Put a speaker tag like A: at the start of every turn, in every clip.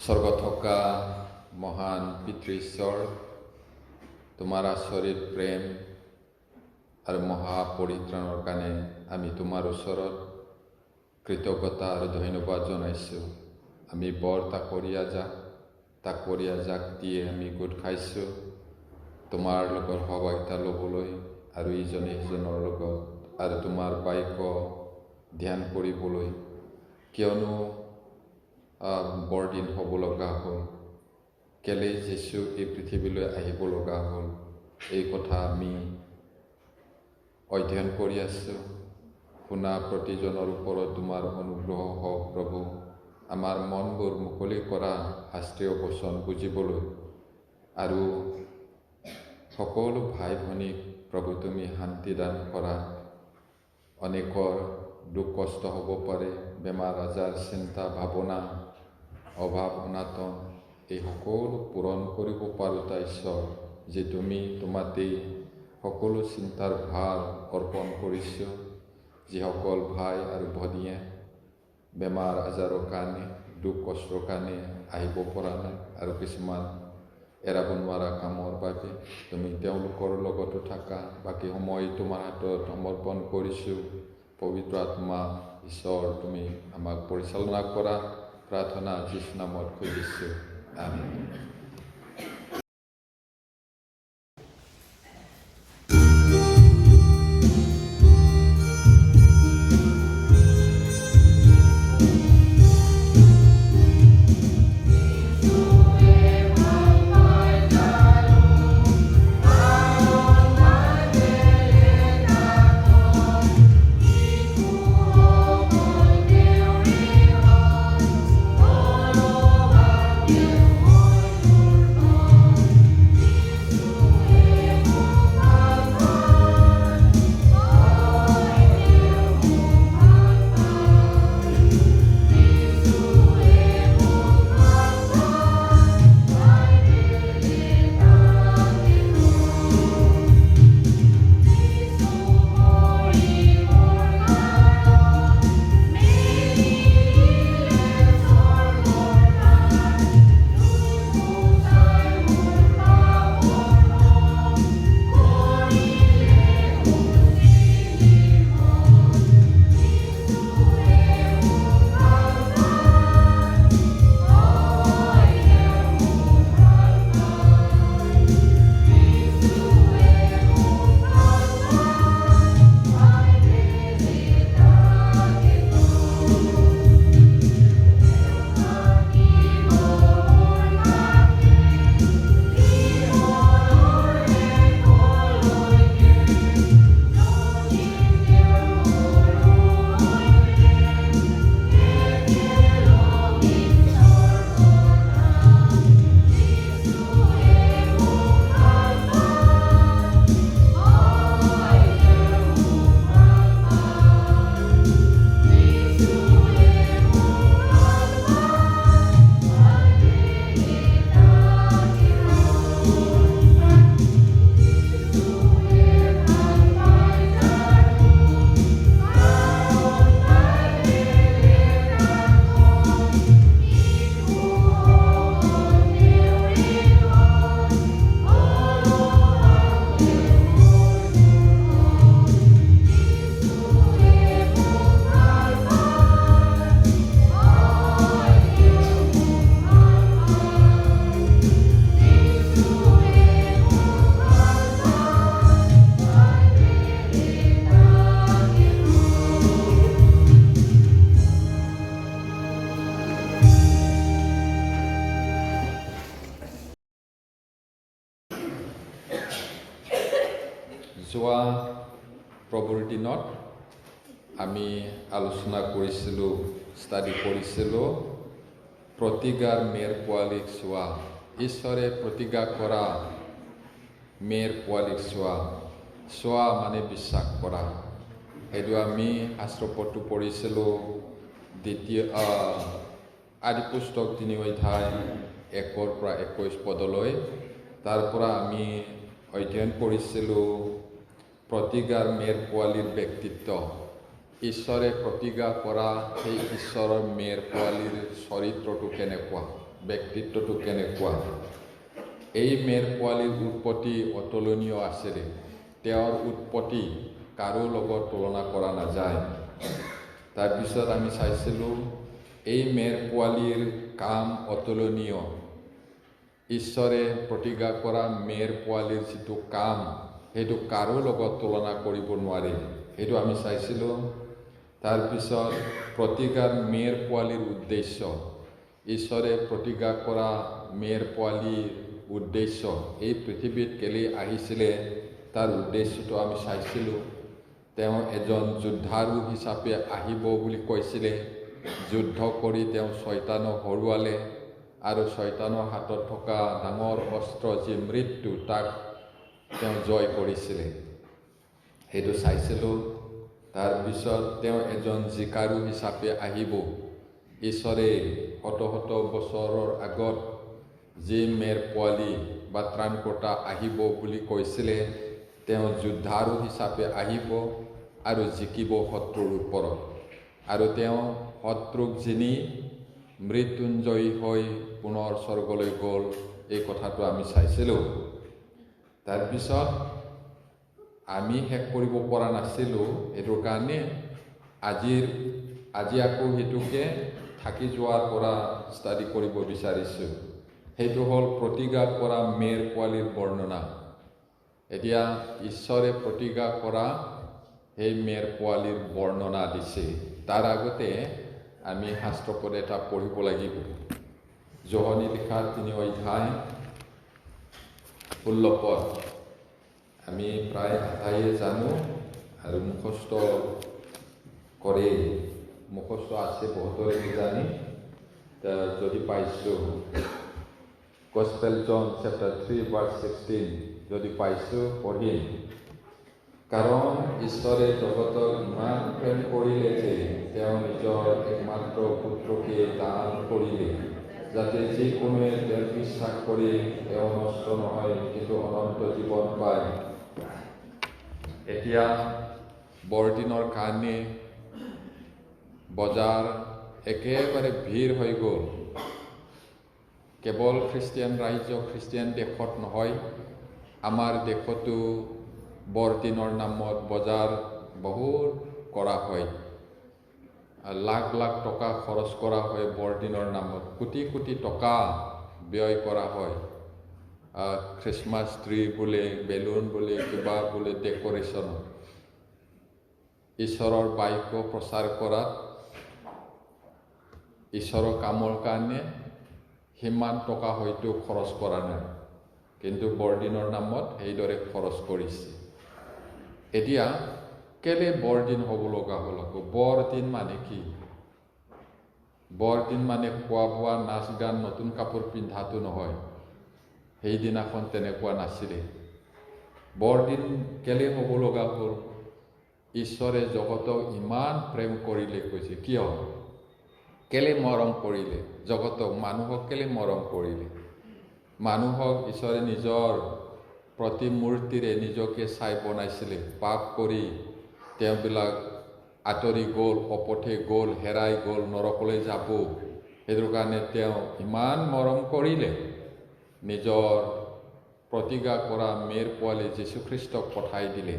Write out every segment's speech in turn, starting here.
A: স্বৰ্গত থকা মহান পিতৃ ঈশ্বৰ, তোমাৰ আচৰিত প্ৰেম আৰু মহাপৰিত্ৰাণৰ কাৰণে আমি তোমাৰ ওচৰত কৃতজ্ঞতা আৰু ধন্যবাদ জনাইছোঁ। আমি বৰ তাকৰীয়া জাক দিয়ে আমি গোট খাইছোঁ তোমাৰ লগত সহভাগিতা ল'বলৈ আৰু ইজনে সিজনৰ লগত আৰু তোমাৰ বাক্য ধ্যান কৰিবলৈ, কিয়নো বৰদিন হ'ব লগা হ'ল, কেলে যীশু এই পৃথিৱীলৈ আহিব লগা হ'ল, এই কথা আমি অধ্যয়ন কৰি আছোঁ। শুনা প্ৰতিজনৰ ওপৰত তোমাৰ অনুগ্ৰহ হওক প্ৰভু। আমাৰ মনবোৰ মুকলি কৰা শাস্ত্ৰীয় বচন বুজিবলৈ আৰু সকলো ভাই ভনীক প্ৰভু তুমি শান্তি দান কৰা। অনেকৰ দুখ কষ্ট হ'ব পাৰে, বেমাৰ আজাৰ, চিন্তা ভাৱনা, অভাৱ অনাটন, এই সকলো পূৰণ কৰিব পাৰোঁতা ঈশ্বৰ, যে তুমি তোমাতেই সকলো চিন্তাৰ ভাৰ অৰ্পণ কৰিছোঁ। যিসকল ভাই আৰু ভনীয়ে বেমাৰ আজাৰৰ কাৰণে, দুখ কষ্টৰ কাৰণে আহিব পৰা নাই আৰু কিছুমান এৰাব নোৱাৰা কামৰ বাবে তুমি তেওঁলোকৰ লগতো থাকা। বাকী সময় তোমাৰ হাতত সমৰ্পণ কৰিছোঁ। পবিত্ৰ আত্মা ঈশ্বৰ, তুমি আমাক পৰিচালনা কৰা। প্ৰাৰ্থনা যীশু নামত খুজিছোঁ, আমেন। যোৱা প্ৰভুৰ দিনত আমি আলোচনা কৰিছিলোঁ, ষ্টাডি কৰিছিলোঁ প্ৰতিজ্ঞাৰ মেৰ পোৱালীক চোৱা। ঈশ্বৰে প্ৰতিজ্ঞা কৰা মেৰ পোৱালীক চোৱা মানে বিশ্বাস কৰা। সেইটো আমি শাস্ত্ৰপদটো পঢ়িছিলোঁ আদি পুস্তক 3 অধ্যায় 1 পৰা 21 পদলৈ। তাৰ পৰা আমি অধ্যয়ন কৰিছিলোঁ প্ৰতিজ্ঞাৰ মেৰ পোৱালীৰ ব্যক্তিত্ব। ঈশ্বৰে প্ৰতিজ্ঞা কৰা সেই ঈশ্বৰৰ মেৰ পোৱালীৰ চৰিত্ৰটো কেনেকুৱা, ব্যক্তিত্বটো কেনেকুৱা। এই মেৰ পোৱালীৰ উৎপত্তি অতুলনীয় আছিলে। তেওঁৰ উৎপত্তি কাৰো লগত তুলনা কৰা নাযায়। তাৰপিছত আমি চাইছিলোঁ এই মেৰ পোৱালীৰ কাম অতুলনীয়। ঈশ্বৰে প্ৰতিজ্ঞা কৰা মেৰ পোৱালীৰ যিটো কাম সেইটো কাৰো লগত তুলনা কৰিব নোৱাৰে, সেইটো আমি চাইছিলোঁ। তাৰপিছত প্ৰতিজ্ঞাৰ মেৰ পোৱালীৰ উদ্দেশ্য, ঈশ্বৰে প্ৰতিজ্ঞা কৰা মেৰ পোৱালীৰ উদ্দেশ্য, এই পৃথিৱীত কেলে আহিছিলে তাৰ উদ্দেশ্যটো আমি চাইছিলোঁ। তেওঁ এজন যোদ্ধাৰু হিচাপে আহিব বুলি কৈছিলে। যুদ্ধ কৰি তেওঁ শয়তানক হৰুৱালে আৰু শয়তানৰ হাতত থকা ডাঙৰ অস্ত্ৰ যি মৃত্যু, তাক তেওঁ জয় কৰিছিলে, সেইটো চাইছিলোঁ। তাৰপিছত তেওঁ এজন জিকাৰু হিচাপে আহিব। ঈশ্বৰে শত শত বছৰৰ আগত যি মেৰ পোৱালী বা ত্ৰাণকৰ্তা আহিব বুলি কৈছিলে, তেওঁ যোদ্ধাৰু হিচাপে আহিব আৰু জিকিব শত্ৰুৰ ওপৰত। আৰু তেওঁ শত্ৰুক জিনি মৃত্যুঞ্জয়ী হৈ পুনৰ স্বৰ্গলৈ গ'ল, এই কথাটো আমি চাইছিলোঁ। তাৰপিছত আমি শেষ কৰিব পৰা নাছিলোঁ, এইটোৰ কাৰণে আজি আকৌ সেইটোকে থাকি যোৱাৰ পৰা ষ্টাডি কৰিব বিচাৰিছোঁ। সেইটো হ'ল প্ৰতিজ্ঞা কৰা মেৰ পোৱালীৰ বৰ্ণনা। এতিয়া ঈশ্বৰে প্ৰতিজ্ঞা কৰা সেই মেৰ পোৱালীৰ বৰ্ণনা দিছে। তাৰ আগতে আমি শাস্ত্ৰপদ এটা পঢ়িব লাগিব। যোহনী লিখা 3 অধ্যায় 16 পদ। আমি প্ৰায় আটাইয়ে জানো আৰু মুখস্থ কৰে, মুখস্থ আছে বহুতৰে কিজানি। যদি পাইছোঁ Gospel John chapter 3 verse 16 যদি পাইছোঁ পঢ়িম। কাৰণ ঈশ্বৰে জগতক ইমান প্ৰেম কৰিলে যে তেওঁ নিজৰ একমাত্ৰ পুত্ৰকে দান কৰিলে, যাতে যিকোনোৱে তেওঁক বিশ্বাস কৰি তেওঁ নষ্ট নহয় কিন্তু অনন্ত জীৱন পায়। এতিয়া বৰদিনৰ কাৰণে বজাৰ একেবাৰে ভিৰ হৈ গ'ল। কেৱল খ্ৰীষ্টিয়ান ৰাজ্য, খ্ৰীষ্টিয়ান দেশত নহয়, আমাৰ দেশতো বৰদিনৰ নামত বজাৰ বহুত কৰা হয়। লাখ লাখ টকা খৰচ কৰা হয় বৰদিনৰ নামত, কোটি কোটি টকা ব্যয় কৰা হয়। খ্ৰীষ্টমাছ ট্ৰী বোলে, বেলুন বোলে, কিবা বোলে ডেকৰেশ্যন। ঈশ্বৰৰ বাক্য প্ৰচাৰ কৰাত, ঈশ্বৰৰ কামৰ কাৰণে সিমান টকা হয়তো খৰচ কৰা নাই, কিন্তু বৰদিনৰ নামত সেইদৰে খৰচ কৰিছে। এতিয়া কেলে বৰদিন হ'ব লগা হ'ল আকৌ? বৰদিন মানে কি? বৰদিন মানে খোৱা বোৱা, নাচ গান, নতুন কাপোৰ পিন্ধাটো নহয়। সেইদিনাখন তেনেকুৱা নাছিলে। বৰদিন কেলে হ'ব লগা হ'ল? ঈশ্বৰে জগতক ইমান প্ৰেম কৰিলে কৈছে। কিয়? কেলে মৰম কৰিলে জগতক? মানুহক কেলে মৰম কৰিলে? মানুহক ঈশ্বৰে নিজৰ প্ৰতিমূৰ্তিৰে নিজকে চাই বনাইছিলে। পাপ কৰি তেওঁবিলাক আঁতৰি গ'ল, অপথে গ'ল, হেৰাই গ'ল, নৰকলৈ যাব। সেইটোৰ কাৰণে তেওঁ ইমান মৰম কৰিলে, নিজৰ প্ৰতিজ্ঞা কৰা মেৰ পোৱালী যীশুখ্ৰীষ্টক পঠাই দিলে।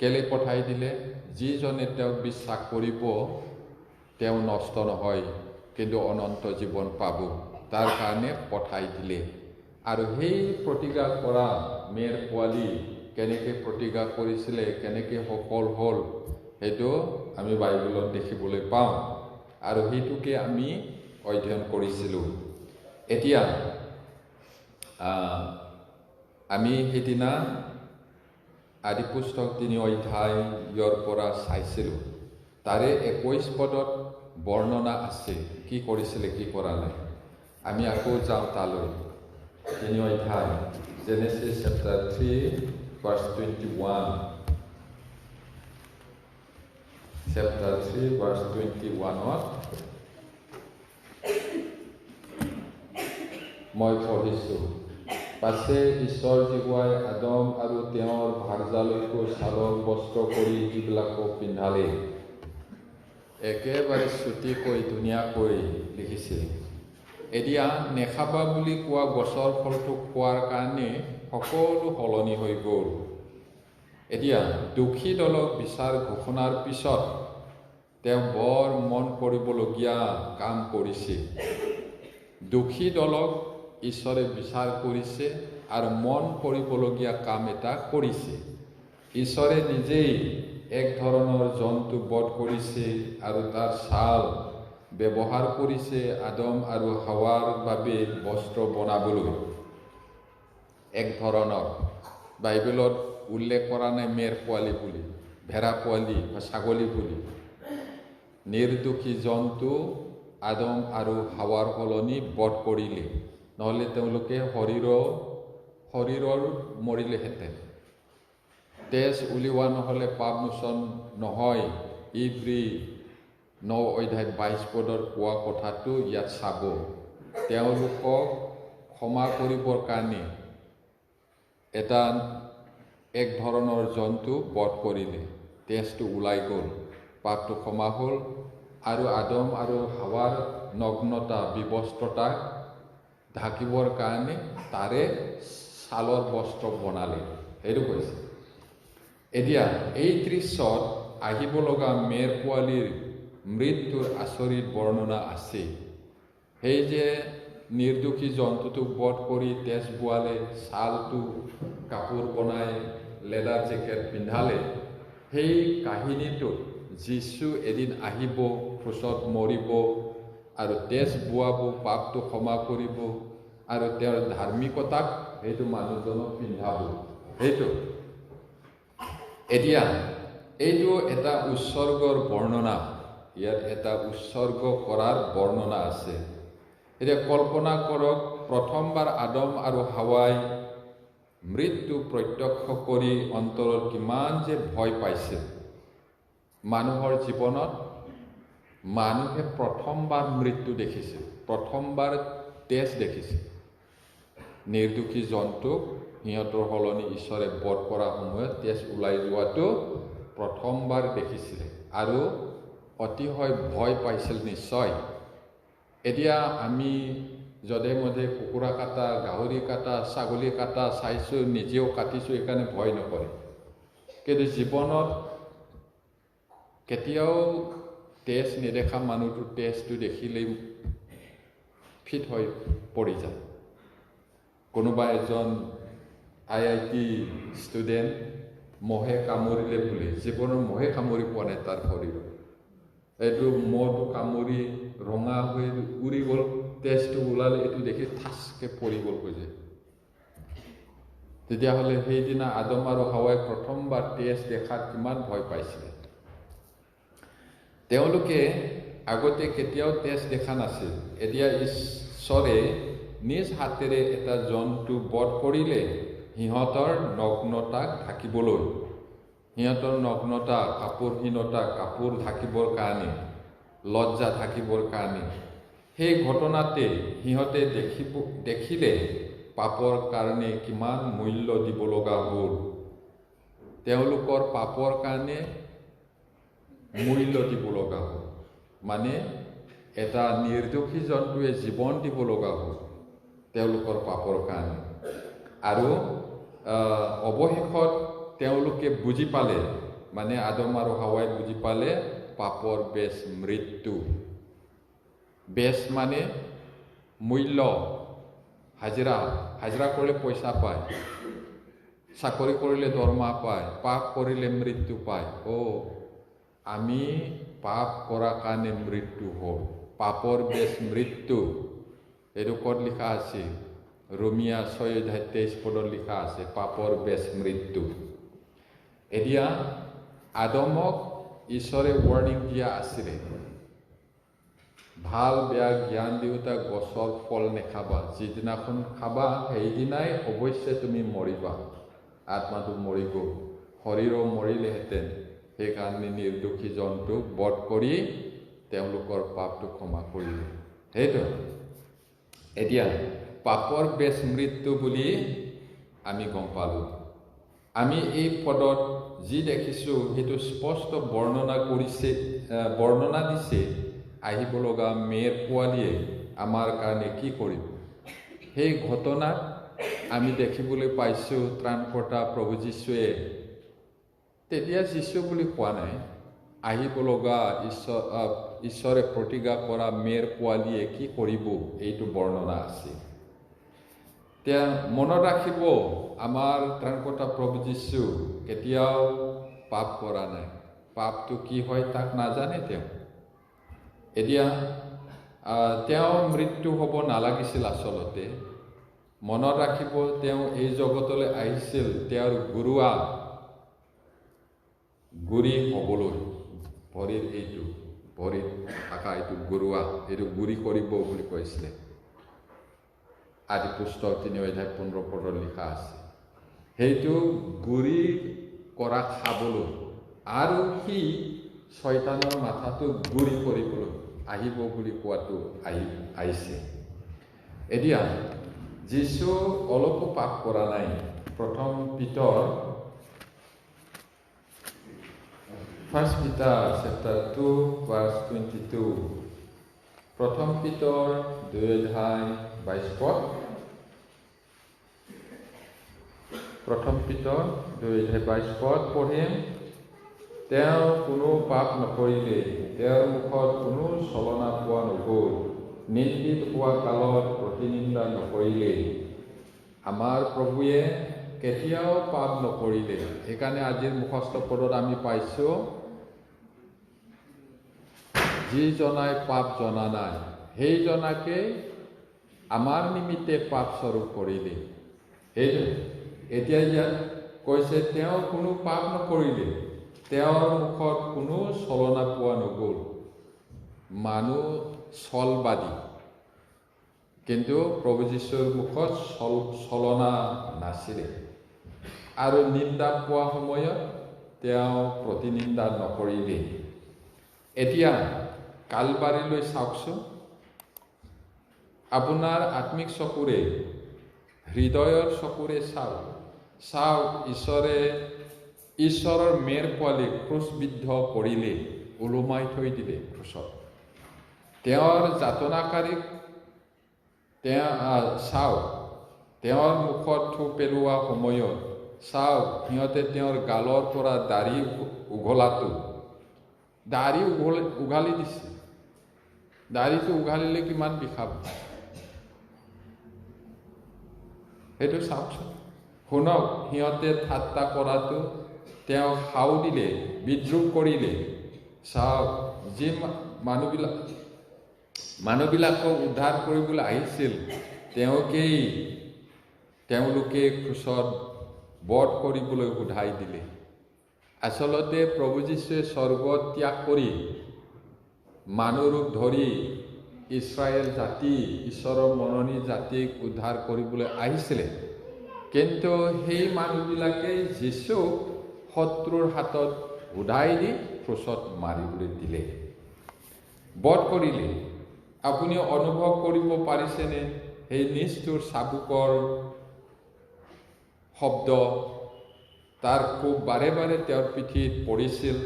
A: কেলে পঠাই দিলে? যিজনে তেওঁক বিশ্বাস কৰিব তেওঁ নষ্ট নহয় কিন্তু অনন্ত জীৱন পাব, তাৰ কাৰণে পঠাই দিলে। আৰু সেই প্ৰতিজ্ঞা কৰা মেৰ পোৱালী কেনেকৈ প্ৰতিজ্ঞা কৰিছিলে, কেনেকৈ সফল হ'ল, সেইটো আমি বাইবেলত দেখিবলৈ পাওঁ আৰু সেইটোকে আমি অধ্যয়ন কৰিছিলোঁ। এতিয়া আমি সেইদিনা আদিপুস্তক 3 অধ্যায়ৰ পৰা চাইছিলোঁ। তাৰে 21 পদত বৰ্ণনা আছে কি কৰিছিলে, কি কৰা নাই। আমি আকৌ যাওঁ তালৈ। 3 অধ্যায়, Genesis chapter 3 verse 21. Chapter 3 verse 21 মই পঢ়িছোঁ। পাছে ঈশ্বৰ জীৱাই আদম আৰু তেওঁৰ ভাৰ্যালৈকো চাদৰ বস্ত্ৰ কৰি যিবিলাকক পিন্ধালে। একেবাৰে চুটিকৈ ধুনীয়াকৈ লিখিছে। এতিয়া নেখাবা বুলি কোৱা গছৰ ফলটো খোৱাৰ কাৰণে সকলো সলনি হৈ গ'ল। এতিয়া দোষী দলক বিচাৰ ঘোষণাৰ পিছত তেওঁ বৰ মন কৰিবলগীয়া কাম কৰিছে। দোষী দলক ঈশ্বৰে বিচাৰ কৰিছে আৰু মন কৰিবলগীয়া কাম এটা কৰিছে। ঈশ্বৰে নিজেই এক ধৰণৰ জন্তু বধ কৰিছে আৰু তাৰ ছাল ব্যৱহাৰ কৰিছে আদম আৰু হাৱাৰ বাবে বস্ত্ৰ বনাবলৈ। এক ধৰণৰ বাইবেলত উল্লেখ কৰা নাই মেৰ পোৱালি বুলি, ভেড়া পোৱালি বা ছাগলী বুলি। নিৰ্দোষী জন্তু আদম আৰু হাৱাৰ সলনি বধ কৰিলে, নহ'লে তেওঁলোকে শৰীৰৰ মৰিলেহেঁতেন। তেজ উলিওৱা নহ'লে পাপ মোচন নহয়। ইব্ৰী 9:22 কোৱা কথাটো ইয়াত চাব। তেওঁলোকক ক্ষমা কৰিবৰ কাৰণে এক ধৰণৰ জন্তু বধ কৰিলে, তেজটো ওলাই গ'ল, পাপটো ক্ষমা হ'ল আৰু আদম আৰু হাৱাৰ নগ্নতা বিবস্ত্ৰতাক ঢাকিবৰ কাৰণে তাৰে ছালৰ বস্ত্ৰ বনালে। সেইটো কৈছে। এতিয়া এই দৃশ্যত আহিব লগা মেৰ পোৱালিৰ মৃত্যুৰ আচৰিত বৰ্ণনা আছে। সেই যে নিৰ্দোষী জন্তুটোক বধ কৰি তেজ বোৱালে, ছালটো কাপোৰ বনাই লেডাৰ জেকেট পিন্ধালে, সেই কাহিনীটোত যীশু এদিন আহিব, ক্ৰুচত মৰিব আৰু তেজ বোৱাব, পাপটো ক্ষমা কৰিব আৰু তেওঁৰ ধাৰ্মিকতাক সেইটো মানুহজনক পিন্ধাব। সেইটো এতিয়া এইটো এটা উৎসৰ্গৰ বৰ্ণনা। ইয়াত এটা উৎসৰ্গ কৰাৰ বৰ্ণনা আছে। এতিয়া কল্পনা কৰক, প্ৰথমবাৰ আদম আৰু হাৱাই মৃত্যু প্ৰত্যক্ষ কৰি অন্তৰত কিমান যে ভয় পাইছিল। মানুহৰ জীৱনত মানুহে প্ৰথমবাৰ মৃত্যু দেখিছিল, প্ৰথমবাৰ তেজ দেখিছিল। নিৰ্দোষী জন্তুক সিহঁতৰ সলনি ঈশ্বৰে বধ কৰাৰ সময়ত তেজ ওলাই যোৱাটো প্ৰথমবাৰ দেখিছিলে আৰু অতিশয় ভয় পাইছিল নিশ্চয়। এতিয়া আমি যধে মধে কুকুৰা কাটা, গাহৰি কাটা, ছাগলী কাটা চাইছোঁ, নিজেও কাটিছোঁ, সেইকাৰণে ভয় নকৰে। কিন্তু জীৱনত কেতিয়াও তেজ নেদেখা মানুহটো তেজটো দেখিলেই ফিট হৈ পৰি যায়। কোনোবা এজন IIT ষ্টুডেণ্ট মহে কামুৰিলে বুলি, জীৱনৰ মহে কামুৰি পোৱা নাই তাৰ শৰীৰত। এইটো মহটো কামুৰি ৰঙা হৈ উৰি গ'ল, তেজটো ওলালে, এইটো দেখি ঠাচকৈ পৰি গ'ল হৈ যায়। তেতিয়াহ'লে সেইদিনা আদম আৰু হাৱাই প্ৰথমবাৰ তেজ দেখাত কিমান ভয় পাইছিলে। তেওঁলোকে আগতে কেতিয়াও তেজ দেখা নাছিল। এতিয়া ঈশ্বৰে নিজ হাতেৰে এটা জন্তু বধ কৰিলে সিহঁতৰ নগ্নতাক ঢাকিবলৈ, সিহঁতৰ নগ্নতা, কাপোৰহীনতা, কাপোৰ ঢাকিবৰ কাৰণে, লজ্জা ঢাকিবৰ কাৰণে। সেই ঘটনাতে সিহঁতে দেখিলে পাপৰ কাৰণে কিমান মূল্য দিব লগা হ'ল। তেওঁলোকৰ পাপৰ কাৰণে মূল্য দিব লগা হ'ল, মানে এটা নিৰ্দোষী জন্তুৱে জীৱন দিব লগা হ'ল তেওঁলোকৰ পাপৰ কাৰণে। আৰু অৱশেষত তেওঁলোকে বুজি পালে, মানে আদম আৰু হাৱাই বুজি পালে, পাপৰ বেজ মৃত্যু। বেজ মানে মূল্য, হাজিৰা কৰিলে পইচা পায়, চাকৰি কৰিলে দৰমহা পায়, পাপ কৰিলে মৃত্যু পায়। আমি পাপ কৰাৰ কাৰণে মৃত্যু হ'ল, পাপৰ বেজ মৃত্যু। এইটো ক'ত লিখা আছে? ৰোমিয়া 6:23 লিখা আছে, পাপৰ বেজ মৃত্যু। এতিয়া আদমক ঈশ্বৰে ৱাৰ্ণিং দিয়া আছিলে, ভাল বেয়া জ্ঞান দিওঁতা গছৰ ফল নেখাবা, যিদিনাখন খাবা সেইদিনাই অৱশ্যে তুমি মৰিবা। আত্মাটো মৰিব, শৰীৰো মৰিলেহেঁতেন। সেইকাৰণে নিৰ্দোষী জন্তুক বধ কৰি তেওঁলোকৰ পাপটো ক্ষমা কৰিলে। সেইটো এতিয়া পাপৰ বেজ মৃত্যু বুলি আমি গম পালোঁ। আমি এই পদত যি দেখিছোঁ সেইটো স্পষ্ট বৰ্ণনা দিছে আহিব লগা মেৰ পোৱালীয়ে আমাৰ কাৰণে কি কৰিব। সেই ঘটনাত আমি দেখিবলৈ পাইছোঁ ত্ৰাণকৰ্তা প্ৰভু যীশুৱে তেতিয়া যীশু বুলি কোৱা নাই, আহিব লগা ঈশ্বৰে প্ৰতিজ্ঞা কৰা মেৰ পোৱালীয়ে কি কৰিব এইটো বৰ্ণনা আছে। এতিয়া মনত ৰাখিব, আমাৰ ত্ৰাণকৰ্তা প্ৰভু যীশু কেতিয়াও পাপ কৰা নাই। পাপটো কি হয় তাক নাজানে তেওঁ। এতিয়া তেওঁ মৃত্যু হ'ব নালাগিছিল। আচলতে মনত ৰাখিব, তেওঁ এই জগতলৈ আহিছিল তেওঁৰ গুৰি হ'বলৈ। ভৰিত থকা এইটো গুৰুৱা, এইটো গুৰি কৰিব বুলি কৈছিলে। আদি পুস্তক 3:15 লিখা আছে। সেইটো গুৰি কৰা খাবলৈ আৰু সি শয়তানৰ মাথাটো গুৰি কৰিবলৈ আহিব বুলি কোৱাটো আহিছে। এতিয়া যীশু অলপো পাপ কৰা নাই। প্ৰথম পিতৰ 1 Peter chapter 2 verse 22, প্ৰথম পিতৰ 2:22 প্ৰথম পিতৰ 2:22 পঢ়িম। তেওঁ কোনো পাপ নকৰিলে, তেওঁৰ মুখত কোনো চলনা পোৱা নগ'ল, নিন্দিত হোৱা কালত প্ৰতিনিন্দা নকৰিলে। আমাৰ প্ৰভুৱে কেতিয়াও পাপ নকৰিলে। সেইকাৰণে আজিৰ মুখস্থ পদত আমি পাইছোঁ, যিজনাই পাপ জনা নাই সেইজনাকে আমাৰ নিমিত্তে পাপ স্বৰূপ কৰিলে। সেইটো এতিয়া ইয়াত কৈছে, তেওঁ কোনো পাপ নকৰিলে, তেওঁৰ মুখত কোনো চলনা পোৱা নগ'ল। মানুহ ছলবাদী, কিন্তু প্ৰভু যীশুৰ মুখত চলনা নাছিলে। আৰু নিন্দা পোৱা সময়ত তেওঁ প্ৰতিনিন্দা নকৰিলে। এতিয়া কালবাৰীলৈ চাওকচোন। আপোনাৰ আত্মিক চকুৰে, হৃদয়ৰ চকুৰে চাওক, ঈশ্বৰৰ মেৰ পোৱালীক ক্ৰুচবিদ্ধ কৰিলে, ওলোমাই থৈ দিলে ক্ৰুচত। তেওঁৰ যাতনাকাৰীক চাওক, তেওঁৰ মুখত থু পেলোৱা সময়ত চাওক, সিহঁতে তেওঁৰ গালৰ পৰা দাড়ি উঘালি দিছে। দাড়িটো উঘালিলে কিমান বিষাব, সেইটো চাওকচোন। শুনক, সিহঁতে ঠাট্টা কৰাটো, তেওঁ সাও দিলে, বিদ্ৰোহ কৰিলে। চাওক, যি মানুহবিলাকক উদ্ধাৰ কৰিবলৈ আহিছিল, তেওঁলোকে ক্ৰুচত বধ কৰিবলৈ উধাই দিলে। আচলতে প্ৰভু যীশুৱে স্বৰ্গ ত্যাগ কৰি মানুহ ৰূপ ধৰি ইছৰাইল জাতি, ঈশ্বৰৰ মনোনীত জাতিক উদ্ধাৰ কৰিবলৈ আহিছিলে। কিন্তু সেই মানুহবিলাকে যীশুক শত্ৰুৰ হাতত উধাই দি ক্ৰুচত মাৰিবলৈ দিলে, বধ কৰিলে। আপুনি অনুভৱ কৰিব পাৰিছেনে সেই নিষ্ঠুৰ চাবুকৰ শব্দ? তাৰ কোব বাৰে বাৰে তেওঁৰ পিঠিত পৰিছিল।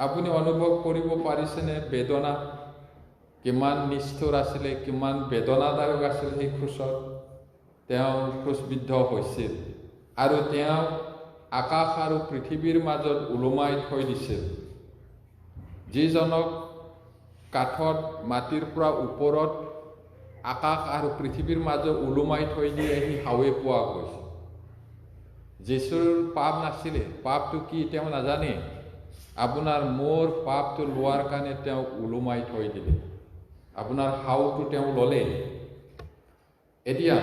A: আপুনি অনুভৱ কৰিব পাৰিছেনে বেদনা? কিমান নিষ্ঠুৰ আছিলে, কিমান বেদনাদায়ক আছিল সেই ক্ৰুচত। তেওঁ ক্ৰুচবিদ্ধ হৈছিল আৰু তেওঁ আকাশ আৰু পৃথিৱীৰ মাজত ওলোমাই থৈ দিছিল। যিজনক কাঠত মাটিৰ পৰা ওপৰত আকাশ আৰু পৃথিৱীৰ মাজত ওলোমাই থৈ দিয়ে, সি হাৱে পোৱা গৈছে। যীশুৰ পাপ নাছিলে। পাপটো কি তেওঁ নাজানে। আপোনাৰ মোৰ পাপটো লোৱাৰ কাৰণে তেওঁ ওলোমাই থৈ দিলে, আপোনাৰ হাওটো তেওঁ ল'লে। এতিয়া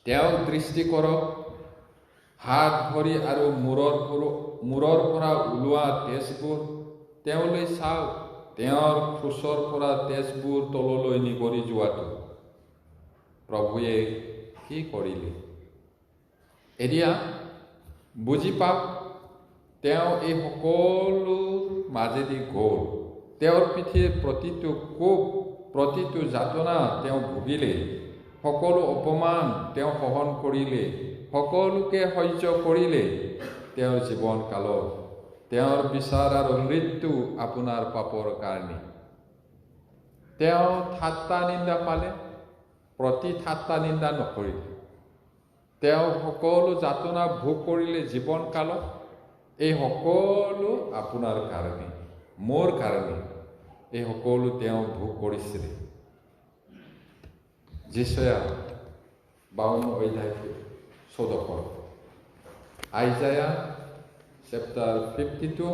A: তেওঁক দৃষ্টি কৰক, হাত ভৰি আৰু মূৰৰ পৰা ওলোৱা তেজবোৰ তেওঁলৈ চাওক। তেওঁৰ ক্ৰুচৰ পৰা তেজবোৰ তললৈ নিগৰি যোৱাটো প্ৰভুৱে কি কৰিলে? এতিয়া বুজি পাওক, তেওঁ এই সকলো মাজেদি গ'ল। তেওঁৰ পিঠিৰ প্ৰতিটো কোব, প্ৰতিটো যাতনা তেওঁ ভুগিলে, সকলো অপমান তেওঁ সহন কৰিলে, সকলোকে সহ্য কৰিলে। তেওঁৰ জীৱন কালত তেওঁৰ বিচাৰ আৰু মৃত্যু আপোনাৰ পাপৰ কাৰণে। তেওঁ ঠাট্টা নিন্দা পালে, প্ৰতি ঠাট্টা নিন্দা নকৰিলে। তেওঁ সকলো যাতনা ভোগ কৰিলে জীৱনকালত। এই সকলো আপোনাৰ কাৰণে, মোৰ কাৰণে এই সকলো তেওঁ ভোগ কৰিছিলে। যিচয়া 52 অধ্যায় 14 পদ, আইজায়া chapter 52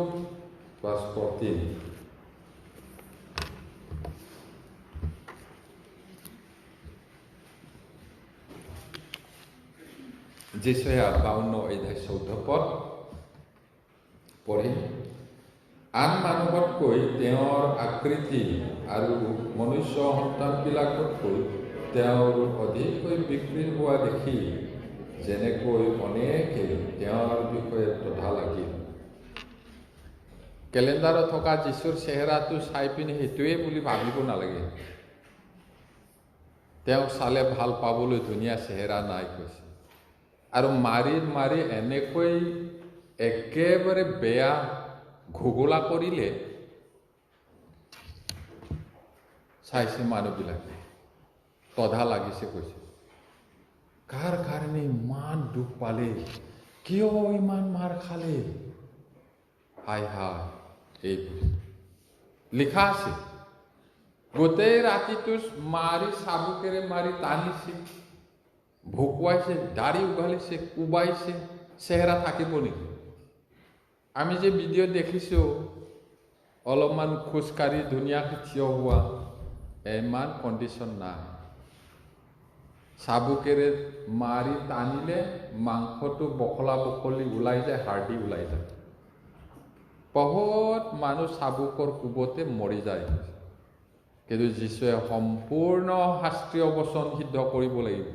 A: verse 14। যিচয়া 52 অধ্যায় 14 পদ পঢ়ি, আন মানুহতকৈ তেওঁৰ আকৃতি আৰু মনুষ্য সন্তানবিলাকতকৈ তেওঁৰ অধিককৈ বিকৃত হোৱা দেখি যেনেকৈ অনেকে তেওঁৰ বিষয়ে তথা লাগিল। কেলেণ্ডাৰত থকা যীশুৰ চেহেৰাটো চাই পিনে সেইটোৱে বুলি ভাবিব নালাগে। তেওঁক চালে ভাল পাবলৈ ধুনীয়া চেহেৰা নাই কৈছে। আৰু মাৰি মাৰি এনেকৈ একেবাৰে বেয়া ঘুগুলা কৰিলে চাইছে মানুহবিলাকে, তধা লাগিছে কৈছে। কাৰ কাৰণে ইমান দুখ পালে, কিয় ইমান মাৰ খালে? হাই হাই, এইবোৰ লিখা আছে। গোটেই ৰাতিটো মাৰি চাবুকেৰে মাৰি টানিছে, ভুকুৱাইছে, দাড়ি উঘালিছে, কোবাইছে, চেহেৰা থাকিব নেকি? আমি যে ভিডিঅ' দেখিছোঁ, অলপমান খোজকাঢ়ি ধুনীয়াকৈ থিয় হোৱা, ইমান কণ্ডিশ্যন নাই। চাবুকেৰে মাৰি টানিলে মাংসটো বখলা বখলি ওলাই যায়, হাৰ্ডি ওলাই যায়। বহুত মানুহ চাবুকৰ কোবতে মৰি যায়। কিন্তু যীশুৱে সম্পূৰ্ণ শাস্ত্ৰীয় বচন সিদ্ধ কৰিব লাগিব।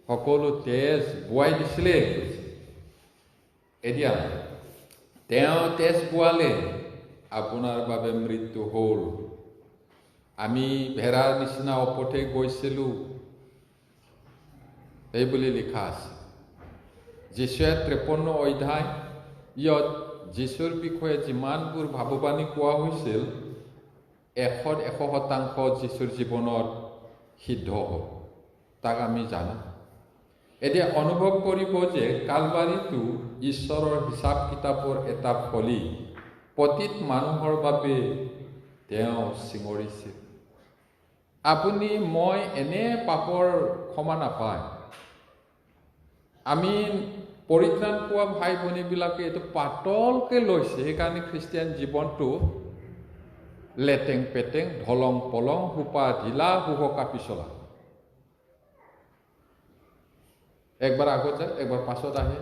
A: সকলো তেজ বোৱাই দিছিলে। এতিয়া তেওঁ তেজ বোৱালে, আপোনাৰ বাবে মৃত্যু হ'ল। আমি ভেড়াৰ নিচিনা অপথে গৈছিলোঁ, এই বুলি লিখা আছে। যীশুৱে 53 অধ্যায় ইয়াত যীশুৰ বিষয়ে যিমানবোৰ ভাৱবাণী কোৱা হৈছিল, 100% যীশুৰ জীৱনত সিদ্ধ হ'ল, তাক আমি জানো। এতিয়া অনুভৱ কৰিব যে কালবাৰীটো ঈশ্বৰৰ হিচাপ কিতাপৰ এটা ফলি, পতিত মানুহৰ বাবে তেওঁ চিঙৰিছিল। আপুনি মই এনে পাপৰ ক্ষমা নাপায়। আমি পৰিত্ৰাণ পোৱা ভাই ভনীবিলাকে এইটো পাতলকৈ লৈছে। সেইকাৰণে খ্ৰীষ্টিয়ান জীৱনটো লেটেং পেটেং, ঢলং পলং, সোপা ঢিলা, সুহকা পিছলা। একবাৰ আগত যায়, একবাৰ পাছত আহে,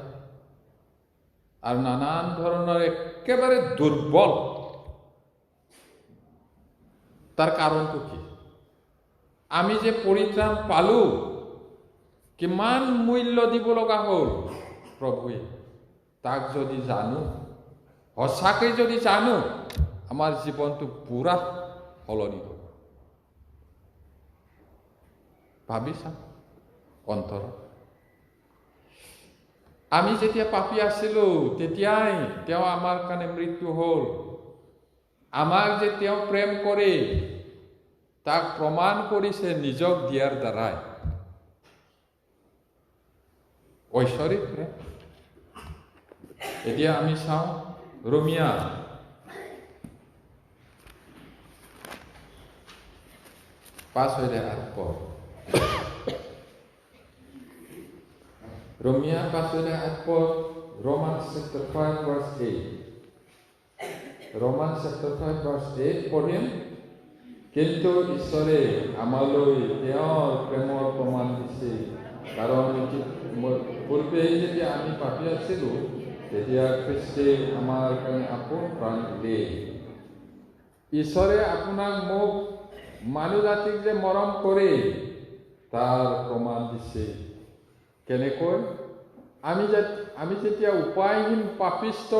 A: আৰু নানান ধৰণৰ একেবাৰে দুৰ্বল। তাৰ কাৰণটো কি? আমি যে পৰিত্ৰাণ পালোঁ, কিমান মূল্য দিব লগা হ'ল প্ৰভুৱে, তাক যদি জানো, সঁচাকৈ যদি জানো, আমাৰ জীৱনটো পুৰা সলনি হ'ব। ভাবিছা অন্তৰত? আমি যেতিয়া পাপী আছিলোঁ, তেতিয়াই তেওঁ আমাৰ কাৰণে মৃত্যু হ'ল। আমাক যে তেওঁ প্ৰেম কৰে, তাক প্ৰমাণ কৰিছে নিজক দিয়াৰ দ্বাৰাই। ঐশ্বৰিক প্ৰেম। এতিয়া আমি চাওঁ ৰোমিয়া 5:8। Romia 5:8, Romans chapter 5 verse 8. Romans chapter 5 verse 8 পঢ়িম। কিন্তু ঈশ্বৰে আমালৈ তেওঁৰ প্ৰেমৰ প্ৰমাণ দিছে, কাৰণ পূৰ্বেই যেতিয়া আমি পাপী আছিলোঁ, তেতিয়া খ্ৰীষ্টে আমাৰ কাৰণে আপোন প্ৰাণ দিলে। ঈশ্বৰে আপোনাক মোক মানুহ জাতিক যে মৰম কৰে, তাৰ প্ৰমাণ দিছে। কেনেকৈ? আমি যেতিয়া উপায়হীন পাপিষ্ট,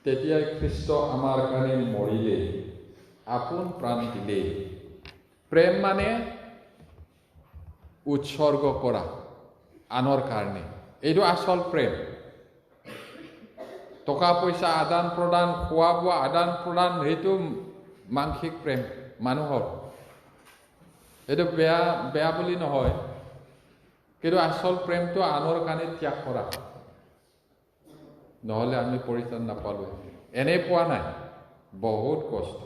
A: তেতিয়াই খ্ৰীষ্ট আমাৰ কাৰণে মৰিলে, আপোন প্ৰাণ দিলে। প্ৰেম মানে উৎসৰ্গ কৰা আনৰ কাৰণে, এইটো আচল প্ৰেম। টকা পইচা আদান প্ৰদান, খোৱা বোৱা আদান প্ৰদান, সেইটো মানসিক প্ৰেম, মানুহৰ এইটো বেয়া বুলি নহয়, কিন্তু আচল প্ৰেমটো আনৰ কাৰণে ত্যাগ কৰা, নহ'লে আমি পৰিত্ৰাণ নাপালোঁ। এনে পোৱা নাই, বহুত কষ্ট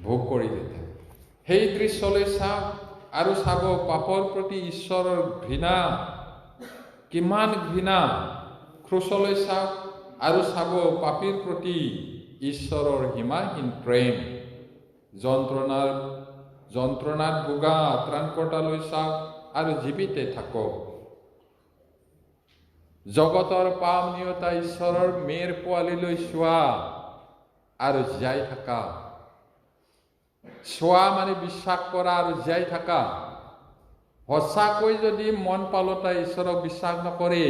A: ভোগ কৰি দিছে। সেই দৃশ্যলৈ চাওক আৰু চাব পাপৰ প্ৰতি ঈশ্বৰৰ ঘৃণা, কিমান ঘৃণা। ক্ৰুচলৈ চাওক আৰু চাব পাপীৰ প্ৰতি ঈশ্বৰৰ সীমাহীন প্ৰেম। যন্ত্ৰণাত ভোগা ত্ৰাণকৰ্তালৈ চাওক আৰু জীৱিতে থাকক। জগতৰ পামনীয়তা ঈশ্বৰৰ মেৰ পোৱালিলৈ চোৱা আৰু জীয়াই থাকা। চোৱা মানে বিশ্বাস কৰা আৰু জীয়াই থাকা। সঁচাকৈ যদি মন পালতাই ঈশ্বৰক বিশ্বাস নকৰে,